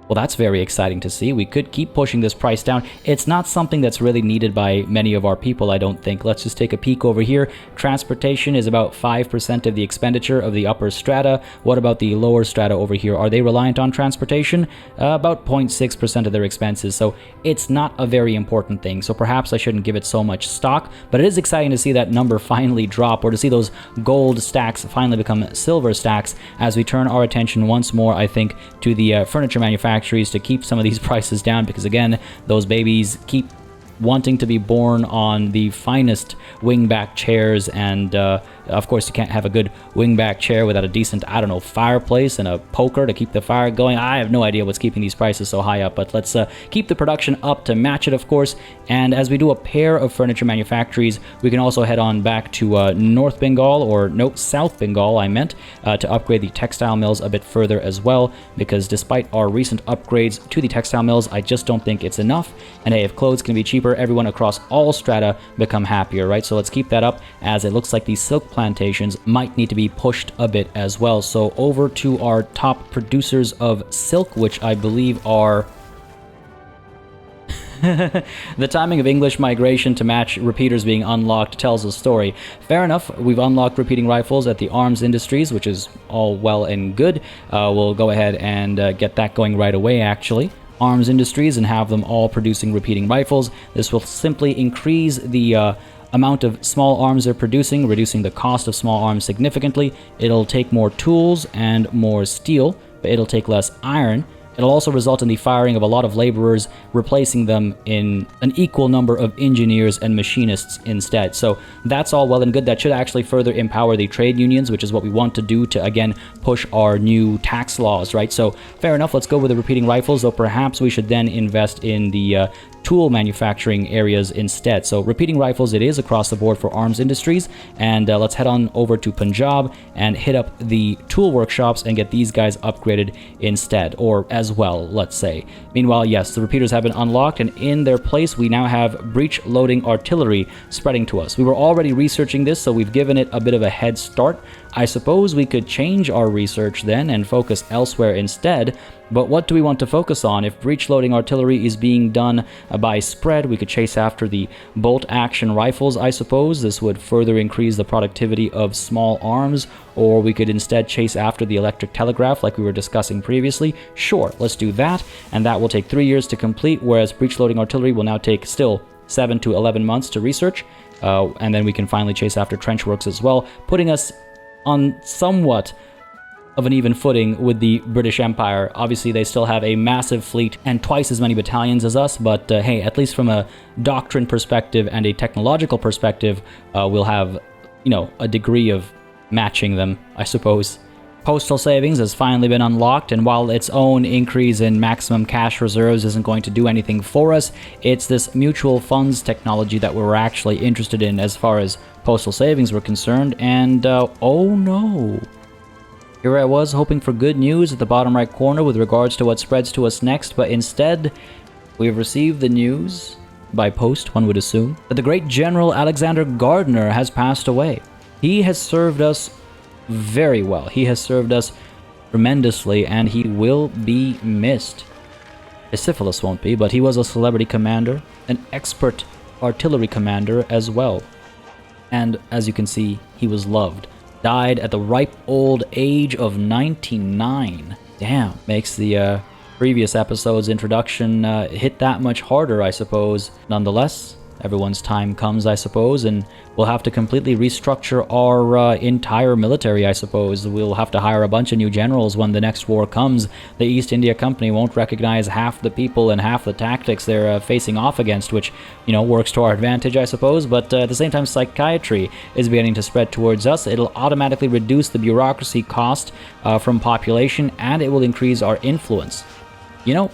Well, that's very exciting to see. We could keep pushing this price down. It's not something that's really needed by many of our people, I don't think. Let's just take a peek over here. Transportation is about 5% of the expenditure of the upper strata. What about the lower strata over here? Are they reliant on transportation? About 0.6% of their expenses, so it's not a very important thing. So perhaps I shouldn't give it so much stock, but it is exciting to see that number finally drop, or to see those gold stacks finally become silver stacks as we turn our attention once more, I think, to the furniture manufacturers to keep some of these prices down, because again, those babies keep wanting to be born on the finest wingback chairs, and of course you can't have a good wingback chair without a decent, I don't know, fireplace and a poker to keep the fire going. I have no idea what's keeping these prices so high up, but let's keep the production up to match it, of course. And as we do a pair of furniture manufactories, we can also head on back to North Bengal, or no, South Bengal I meant, to upgrade the textile mills a bit further as well, because despite our recent upgrades to the textile mills, I just don't think it's enough. And hey, if clothes can be cheaper, everyone across all strata become happier, right? So let's keep that up, as it looks like these silk plantations might need to be pushed a bit as well. So over to our top producers of silk, which I believe are the timing of English migration to match repeaters being unlocked tells a story. Fair enough, we've unlocked repeating rifles at the arms industries, which is all well and good. We'll go ahead and get that going right away, actually. Arms industries, and have them all producing repeating rifles. This will simply increase the amount of small arms they're producing, reducing the cost of small arms significantly. It'll take more tools and more steel, but it'll take less iron. It'll also result in the firing of a lot of laborers, replacing them in an equal number of engineers and machinists instead. So that's all well and good. That should actually further empower the trade unions, which is what we want to do to, again, push our new tax laws, right? So fair enough, let's go with the repeating rifles, though perhaps we should then invest in the tool manufacturing areas instead. So repeating rifles it is across the board for arms industries, and let's head on over to Punjab and hit up the tool workshops and get these guys upgraded instead, or as well, let's say. Meanwhile, yes, the repeaters have been unlocked, and in their place we now have breech loading artillery spreading to us. We were already researching this, so we've given it a bit of a head start. I suppose we could change our research then and focus elsewhere instead, but what do we want to focus on? If breech-loading artillery is being done by spread, we could chase after the bolt-action rifles, I suppose. This would further increase the productivity of small arms, or we could instead chase after the electric telegraph like we were discussing previously. Sure, let's do that, and that will take 3 years to complete, whereas breech-loading artillery will now take still 7 to 11 months to research, and then we can finally chase after trench works as well, putting us on somewhat of an even footing with the British Empire. Obviously, they still have a massive fleet and twice as many battalions as us, but hey, at least from a doctrine perspective and a technological perspective, we'll have, you know, a degree of matching them, I suppose. Postal savings has finally been unlocked, and while its own increase in maximum cash reserves isn't going to do anything for us, it's this mutual funds technology that we were actually interested in as far as postal savings were concerned, and oh no. Here I was hoping for good news at the bottom right corner with regards to what spreads to us next, but instead, we've received the news, by post one would assume, that the great General Alexander Gardner has passed away. He has served us very well. He has served us tremendously, and he will be missed. Syphilis won't be, but he was a celebrity commander, an expert artillery commander as well. And as you can see, he was loved. Died at the ripe old age of 99. Damn. Makes the previous episode's introduction hit that much harder, I suppose. Nonetheless, everyone's time comes, I suppose, and we'll have to completely restructure our entire military, I suppose. We'll have to hire a bunch of new generals when the next war comes. The East India Company won't recognize half the people and half the tactics they're facing off against, which, you know, works to our advantage, I suppose, but at the same time, psychiatry is beginning to spread towards us. It'll automatically reduce the bureaucracy cost from population, and it will increase our influence. You know,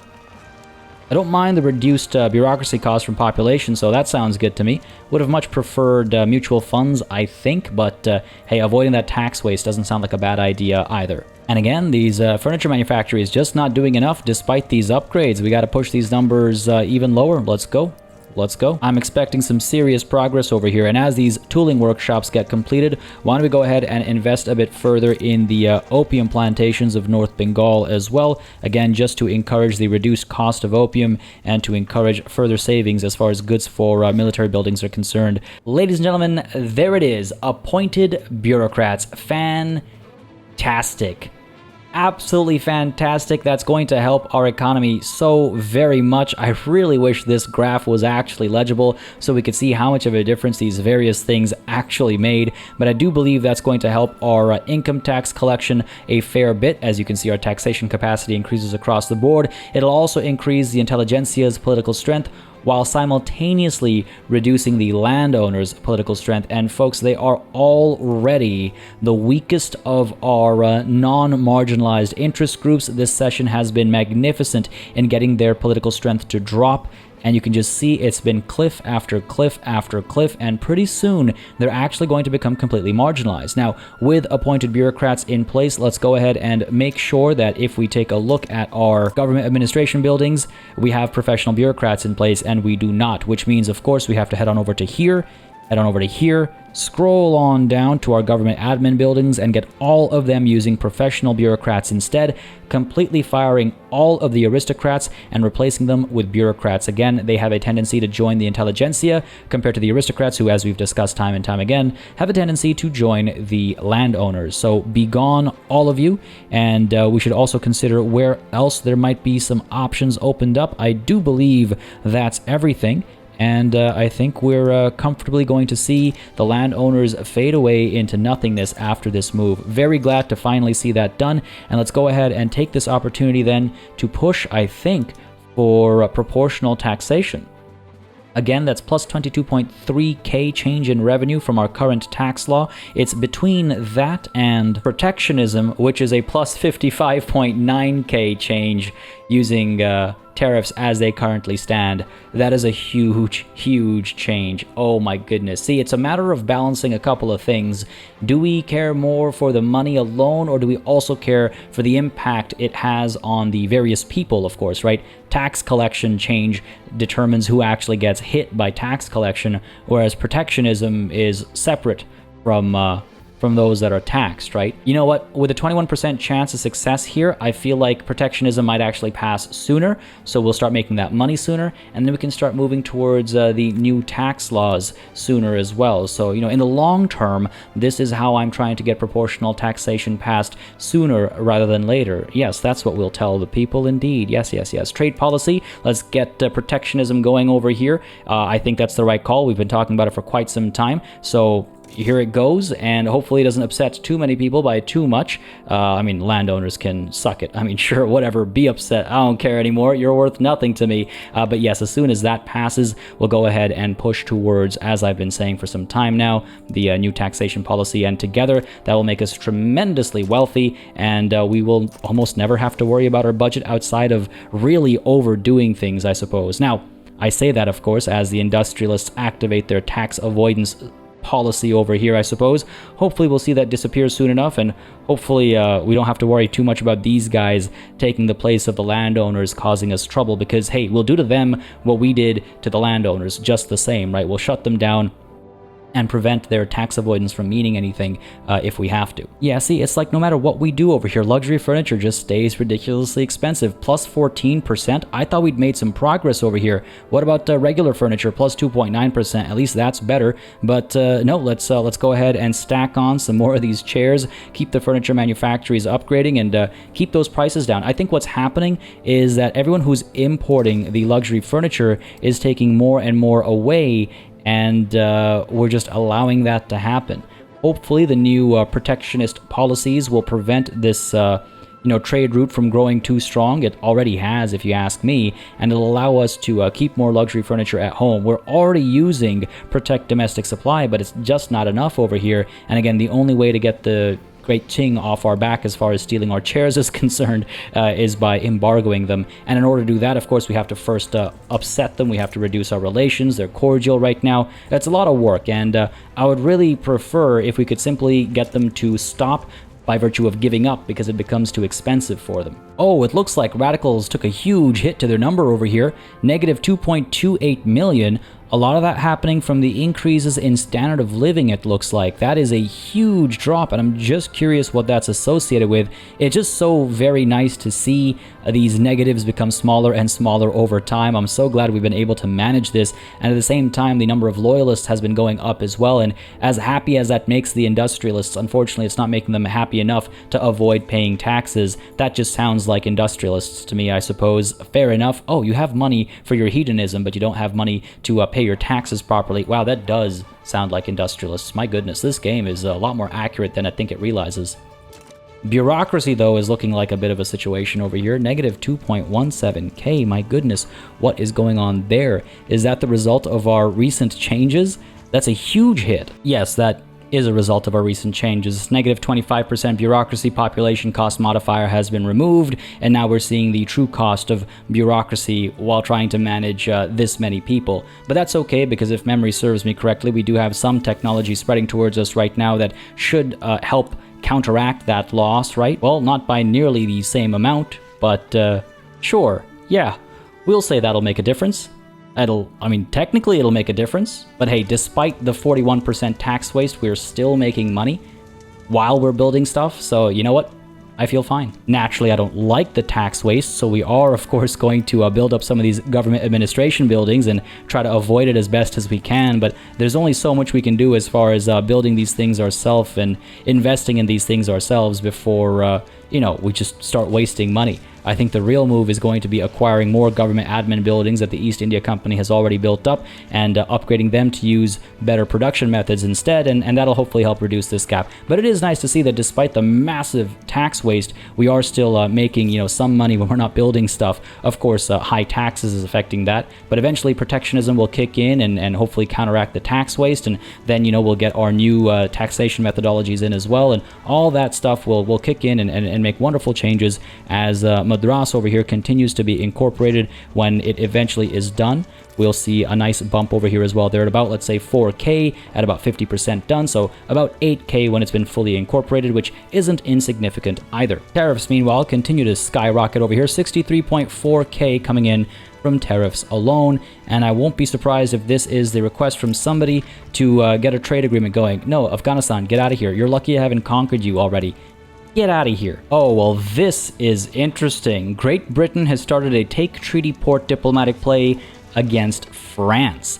I don't mind the reduced bureaucracy costs from population, so that sounds good to me. Would have much preferred mutual funds, I think, but hey, avoiding that tax waste doesn't sound like a bad idea either. And again, these furniture manufacturers just not doing enough despite these upgrades. We got to push these numbers even lower. Let's go. Let's go. I'm expecting some serious progress over here, and as these tooling workshops get completed, why don't we go ahead and invest a bit further in the opium plantations of North Bengal as well, again just to encourage the reduced cost of opium and to encourage further savings as far as goods for military buildings are concerned. Ladies and gentlemen, there it is. Appointed bureaucrats. Fantastic. Absolutely fantastic. That's going to help our economy so very much. I really wish this graph was actually legible so we could see how much of a difference these various things actually made, but I do believe that's going to help our income tax collection a fair bit. As you can see, our taxation capacity increases across the board. It'll also increase the intelligentsia's political strength. while simultaneously reducing the landowners' political strength. And folks, they are already the weakest of our non-marginalized interest groups. This session has been magnificent in getting their political strength to drop. And you can just see it's been cliff after cliff after cliff, and pretty soon they're actually going to become completely marginalized. Now, with appointed bureaucrats in place, let's go ahead and make sure that if we take a look at our government administration buildings, we have professional bureaucrats in place, and we do not, which means, of course, we have to head on over to here, scroll on down to our government admin buildings and get all of them using professional bureaucrats instead, completely firing all of the aristocrats and replacing them with bureaucrats. Again, they have a tendency to join the intelligentsia compared to the aristocrats, who, as we've discussed time and time again, have a tendency to join the landowners. So be gone, all of you, and we should also consider where else there might be some options opened up. I do believe that's everything. And I think we're comfortably going to see the landowners fade away into nothingness after this move. Very glad to finally see that done. And let's go ahead and take this opportunity then to push, I think, for proportional taxation. Again, that's plus 22.3k change in revenue from our current tax law. It's between that and protectionism, which is a plus 55.9k change using tariffs as they currently stand. That is a huge, huge change. Oh my goodness. See, it's a matter of balancing a couple of things. Do we care more for the money alone, or do we also care for the impact it has on the various people, of course, right? Tax collection change determines who actually gets hit by tax collection, whereas protectionism is separate from those that are taxed, right? You know what? With a 21% chance of success here, I feel like protectionism might actually pass sooner, so we'll start making that money sooner, and then we can start moving towards the new tax laws sooner as well. So, you know, in the long term, this is how I'm trying to get proportional taxation passed sooner rather than later. Yes, that's what we'll tell the people indeed. Yes, yes, yes. Trade policy, let's get protectionism going over here. I think that's the right call. We've been talking about it for quite some time, so here it goes, and hopefully it doesn't upset too many people by too much. I mean, landowners can suck it. I mean, sure, whatever, be upset. I don't care anymore. You're worth nothing to me. But yes, as soon as that passes, we'll go ahead and push towards, as I've been saying for some time now, the new taxation policy, and together that will make us tremendously wealthy, and we will almost never have to worry about our budget outside of really overdoing things, I suppose. Now, I say that, of course, as the industrialists activate their tax avoidance policy over here, I suppose. Hopefully we'll see that disappear soon enough, and hopefully we don't have to worry too much about these guys taking the place of the landowners causing us trouble, because hey, we'll do to them what we did to the landowners just the same, right? We'll shut them down and prevent their tax avoidance from meaning anything if we have to. Yeah, see, it's like no matter what we do over here, luxury furniture just stays ridiculously expensive. Plus 14%. I thought we'd made some progress over here. What about regular furniture? Plus 2.9%. At least that's better. But no, let's go ahead and stack on some more of these chairs. Keep the furniture manufacturers upgrading, and keep those prices down. I think what's happening is that everyone who's importing the luxury furniture is taking more and more away, and we're just allowing that to happen. Hopefully the new protectionist policies will prevent this trade route from growing too strong. It already has, if you ask me, and it'll allow us to keep more luxury furniture at home. We're already using protect domestic supply, but it's just not enough over here. And again, the only way to get the great ting off our back as far as stealing our chairs is concerned is by embargoing them. And in order to do that, of course, we have to first upset them. We have to reduce our relations. They're cordial right now. That's a lot of work, and I would really prefer if we could simply get them to stop by virtue of giving up, because it becomes too expensive for them. Oh, it looks like radicals took a huge hit to their number over here. Negative 2.28 million. A lot of that happening from the increases in standard of living, it looks like. That is a huge drop, and I'm just curious what that's associated with. It's just so very nice to see these negatives become smaller and smaller over time. I'm so glad we've been able to manage this, and at the same time, the number of loyalists has been going up as well, and as happy as that makes the industrialists, unfortunately, it's not making them happy enough to avoid paying taxes. That just sounds like industrialists to me, I suppose. Fair enough. Oh, you have money for your hedonism, but you don't have money to pay your taxes properly. Wow, that does sound like industrialists. My goodness, this game is a lot more accurate than I think it realizes. Bureaucracy, though, is looking like a bit of a situation over here. Negative 2.17k. My goodness, what is going on there? Is that the result of our recent changes? That's a huge hit. Yes, that is a result of our recent changes. Negative 25% bureaucracy population cost modifier has been removed, and now we're seeing the true cost of bureaucracy while trying to manage this many people. But that's okay, because if memory serves me correctly, we do have some technology spreading towards us right now that should help counteract that loss, right? Well, not by nearly the same amount, but sure, yeah, we'll say that'll make a difference. Technically it'll make a difference, but hey, despite the 41% tax waste, we're still making money while we're building stuff, so you know what? I feel fine. Naturally, I don't like the tax waste, so we are, of course, going to build up some of these government administration buildings and try to avoid it as best as we can, but there's only so much we can do as far as building these things ourselves and investing in these things ourselves before, we just start wasting money. I think the real move is going to be acquiring more government admin buildings that the East India Company has already built up and upgrading them to use better production methods instead, and that'll hopefully help reduce this gap. But it is nice to see that despite the massive tax waste, we are still making some money when we're not building stuff. Of course, high taxes is affecting that, but eventually protectionism will kick in and hopefully counteract the tax waste, and then we'll get our new taxation methodologies in as well, and all that stuff will kick in and make wonderful changes as Madras over here continues to be incorporated. When it eventually is done, we'll see a nice bump over here as well. They're at about, let's say, 4k at about 50% done, so about 8k when it's been fully incorporated, which isn't insignificant either. Tariffs, meanwhile, continue to skyrocket over here. 63.4k coming in from tariffs alone, and I won't be surprised if this is the request from somebody to get a trade agreement going. No, Afghanistan, get out of here. You're lucky I haven't conquered you already. Get out of here. Oh, well, this is interesting. Great Britain has started a take treaty port diplomatic play against France.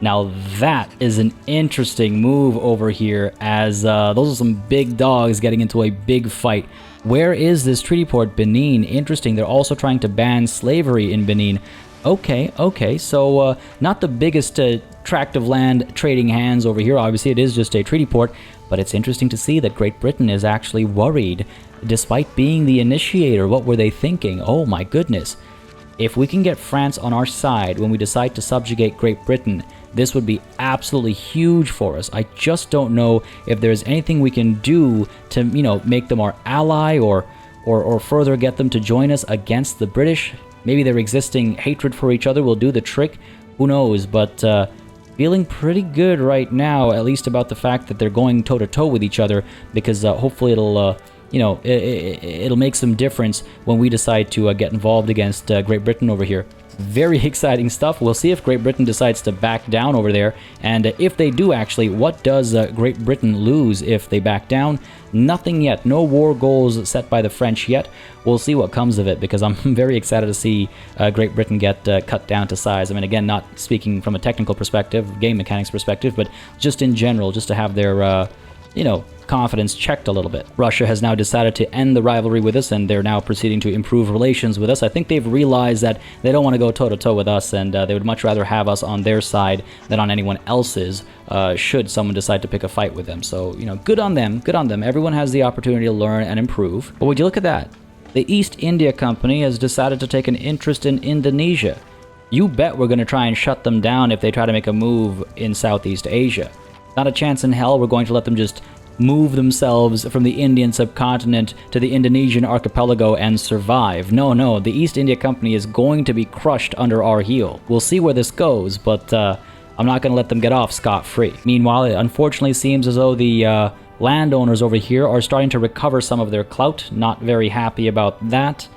Now that is an interesting move over here, as those are some big dogs getting into a big fight. Where is this treaty port? Benin. Interesting. They're also trying to ban slavery in Benin. Okay, so not the biggest tract of land trading hands over here. Obviously, it is just a treaty port, but it's interesting to see that Great Britain is actually worried, despite being the initiator. What were they thinking? Oh my goodness. If we can get France on our side when we decide to subjugate Great Britain, this would be absolutely huge for us. I just don't know if there's anything we can do to, make them our ally or further get them to join us against the British. Maybe their existing hatred for each other will do the trick. Who knows? But feeling pretty good right now, at least about the fact that they're going toe-to-toe with each other, because hopefully it'll, it'll make some difference when we decide to get involved against Great Britain over here. Very exciting stuff. We'll see if Great Britain decides to back down over there, and if they do actually, what does Great Britain lose if they back down? Nothing yet. No war goals set by the French yet. We'll see what comes of it, because I'm very excited to see Great Britain get cut down to size. I mean, again, not speaking from a technical perspective, game mechanics perspective, but just in general, just to have their, confidence checked a little bit. Russia has now decided to end the rivalry with us, and they're now proceeding to improve relations with us. I think they've realized that they don't want to go toe-to-toe with us, and they would much rather have us on their side than on anyone else's, should someone decide to pick a fight with them. So, good on them, good on them. Everyone has the opportunity to learn and improve. But would you look at that? The East India Company has decided to take an interest in Indonesia. You bet we're going to try and shut them down if they try to make a move in Southeast Asia. Not a chance in hell we're going to let them just move themselves from the Indian subcontinent to the Indonesian archipelago and survive. No, the East India Company is going to be crushed under our heel. We'll see where this goes, but I'm not going to let them get off scot-free. Meanwhile, it unfortunately seems as though the landowners over here are starting to recover some of their clout. Not very happy about that.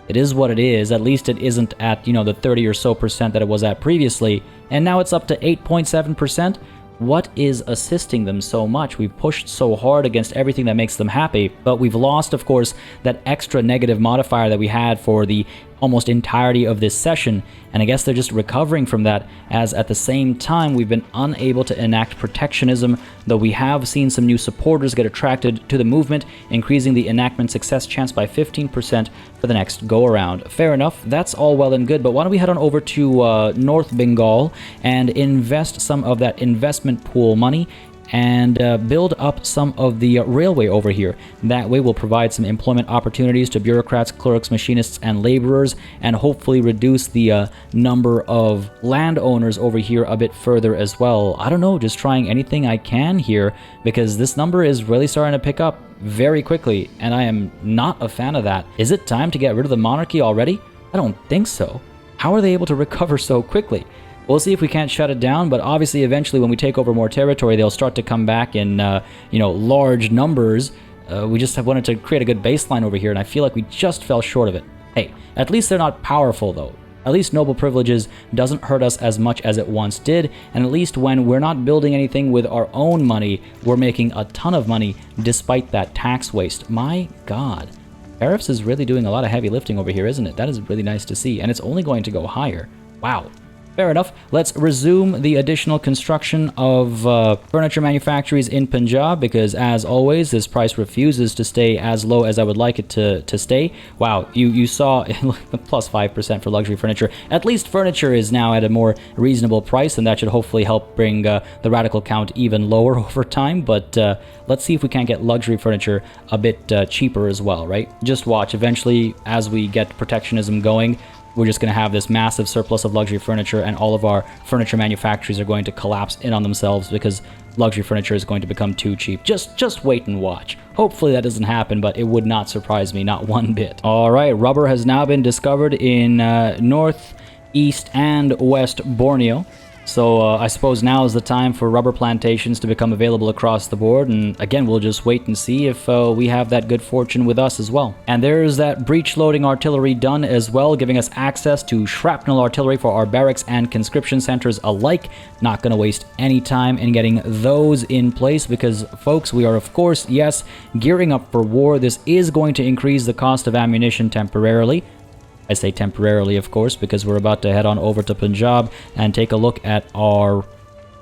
It is what it is. At least it isn't at, the 30 or so percent that it was at previously, and now it's up to 8.7%. What is assisting them so much? We've pushed so hard against everything that makes them happy, but we've lost, of course, that extra negative modifier that we had for the almost entirety of this session, and I guess they're just recovering from that, as at the same time we've been unable to enact protectionism, though we have seen some new supporters get attracted to the movement, increasing the enactment success chance by 15% for the next go-around. Fair enough, that's all well and good, but why don't we head on over to North Bengal and invest some of that investment pool money and build up some of the railway over here. That way we'll provide some employment opportunities to bureaucrats, clerks, machinists, and laborers, and hopefully reduce the number of landowners over here a bit further as well. I don't know, just trying anything I can here, because this number is really starting to pick up very quickly, and I am not a fan of that. Is it time to get rid of the monarchy already? I don't think so. How are they able to recover so quickly? We'll see if we can't shut it down, but obviously eventually when we take over more territory, they'll start to come back in, large numbers. We just have wanted to create a good baseline over here, and I feel like we just fell short of it. Hey, at least they're not powerful, though. At least noble privileges doesn't hurt us as much as it once did, and at least when we're not building anything with our own money, we're making a ton of money despite that tax waste. My God. Tariffs is really doing a lot of heavy lifting over here, isn't it? That is really nice to see, and it's only going to go higher. Wow. Fair enough. Let's resume the additional construction of furniture manufactories in Punjab, because as always, this price refuses to stay as low as I would like it to stay. Wow, you saw plus 5% for luxury furniture. At least furniture is now at a more reasonable price, and that should hopefully help bring the radical count even lower over time. But let's see if we can't get luxury furniture a bit cheaper as well, right? Just watch. Eventually, as we get protectionism going, we're just going to have this massive surplus of luxury furniture, and all of our furniture manufactories are going to collapse in on themselves because luxury furniture is going to become too cheap. Just wait and watch. Hopefully that doesn't happen, but it would not surprise me, not one bit. All right, rubber has now been discovered in North, East, and West Borneo. So I suppose now is the time for rubber plantations to become available across the board, and again, we'll just wait and see if we have that good fortune with us as well. And there's that breech-loading artillery done as well, giving us access to shrapnel artillery for our barracks and conscription centers alike. Not going to waste any time in getting those in place because, folks, we are, of course, yes, gearing up for war. This is going to increase the cost of ammunition temporarily. I say temporarily, of course, because we're about to head on over to Punjab and take a look at our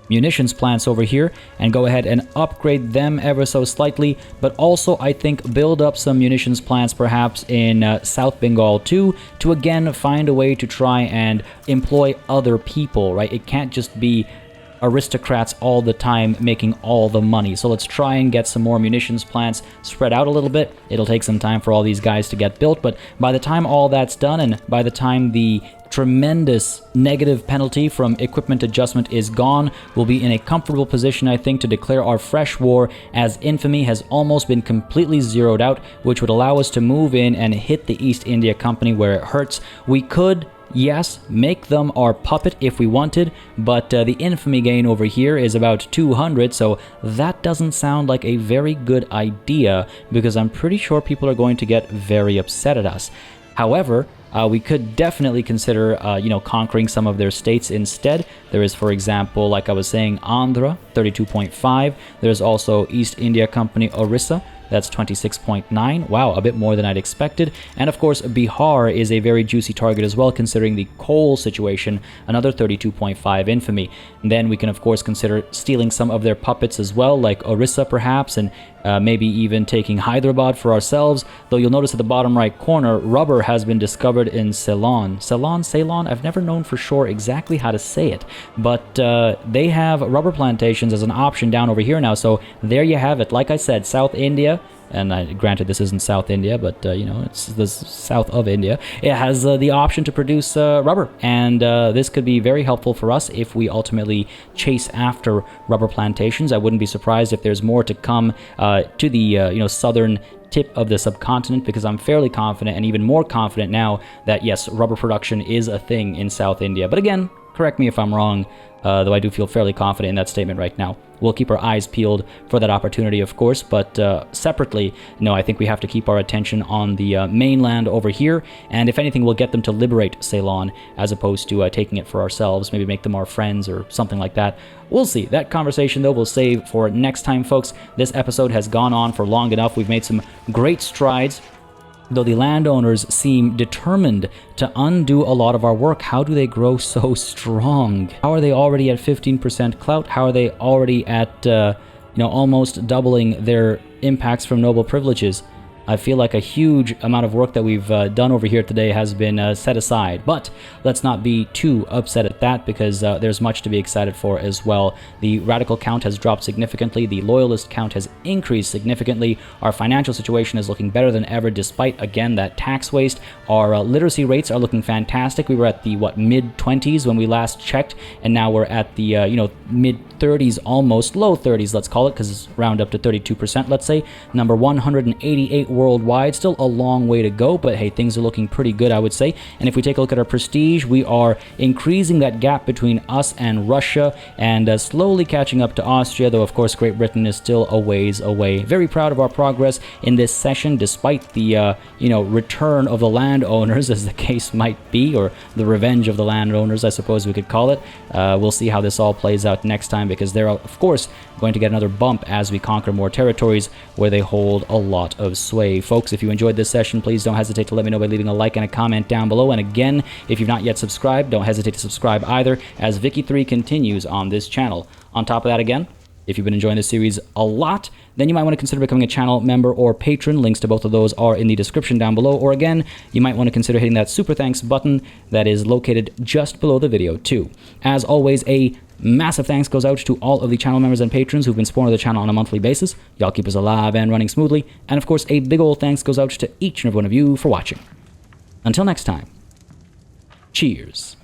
munitions plants over here and go ahead and upgrade them ever so slightly, but also I think build up some munitions plants perhaps in South Bengal too, to again find a way to try and employ other people, right? It can't just be aristocrats all the time making all the money. So let's try and get some more munitions plants spread out a little bit. It'll take some time for all these guys to get built, but by the time all that's done, and by the time the tremendous negative penalty from equipment adjustment is gone, we'll be in a comfortable position, I think, to declare our fresh war, as infamy has almost been completely zeroed out, which would allow us to move in and hit the East India Company where it hurts. We could, yes, make them our puppet if we wanted, but the infamy gain over here is about 200, so that doesn't sound like a very good idea, because I'm pretty sure people are going to get very upset at us. However, we could definitely consider, conquering some of their states instead. There is, for example, like I was saying, Andhra, 32.5. There's also East India Company, Orissa. That's 26.9. Wow, a bit more than I'd expected. And of course, Bihar is a very juicy target as well, considering the coal situation, another 32.5 infamy. And then we can, of course, consider stealing some of their puppets as well, like Orissa perhaps, and maybe even taking Hyderabad for ourselves. Though you'll notice at the bottom right corner, rubber has been discovered in Ceylon. Ceylon? I've never known for sure exactly how to say it. But they have rubber plantations as an option down over here now. So there you have it. Like I said, South India, and granted this isn't South India, but it's the south of India. It has the option to produce rubber, and this could be very helpful for us if we ultimately chase after rubber plantations. I wouldn't be surprised if there's more to come to the southern tip of the subcontinent, because I'm fairly confident, and even more confident now, that yes, rubber production is a thing in South India. But again, correct me if I'm wrong, though I do feel fairly confident in that statement right now. We'll keep our eyes peeled for that opportunity, of course, but separately, no, I think we have to keep our attention on the mainland over here, and if anything, we'll get them to liberate Ceylon, as opposed to taking it for ourselves, maybe make them our friends or something like that. We'll see. That conversation, though, we'll save for next time, folks. This episode has gone on for long enough. We've made some great strides, though the landowners seem determined to undo a lot of our work. How do they grow so strong? How are they already at 15% clout? How are they already at, almost doubling their impacts from noble privileges? I feel like a huge amount of work that we've done over here today has been set aside. But let's not be too upset at that, because there's much to be excited for as well. The radical count has dropped significantly. The loyalist count has increased significantly. Our financial situation is looking better than ever, despite, again, that tax waste. Our literacy rates are looking fantastic. We were at the, mid-20s when we last checked, and now we're at the, mid-30s, almost low 30s, let's call it, because it's round up to 32%, let's say. Number 188 worldwide. Still a long way to go, but hey, things are looking pretty good, I would say. And if we take a look at our prestige, we are increasing that gap between us and Russia, and slowly catching up to Austria, though of course Great Britain is still a ways away. Very proud of our progress in this session, despite the return of the landowners, as the case might be, or the revenge of the landowners, I suppose we could call it. We'll see how this all plays out next time, because they're of course going to get another bump as we conquer more territories where they hold a lot of sway. Folks, if you enjoyed this session, please don't hesitate to let me know by leaving a like and a comment down below. And again, if you've not yet subscribed, don't hesitate to subscribe either, as Vicky3 continues on this channel. On top of that, again, if you've been enjoying this series a lot, then you might want to consider becoming a channel member or patron. Links to both of those are in the description down below. Or again, you might want to consider hitting that super thanks button that is located just below the video too. As always, a massive thanks goes out to all of the channel members and patrons who've been supporting the channel on a monthly basis. Y'all keep us alive and running smoothly. And of course, a big old thanks goes out to each and every one of you for watching. Until next time, cheers.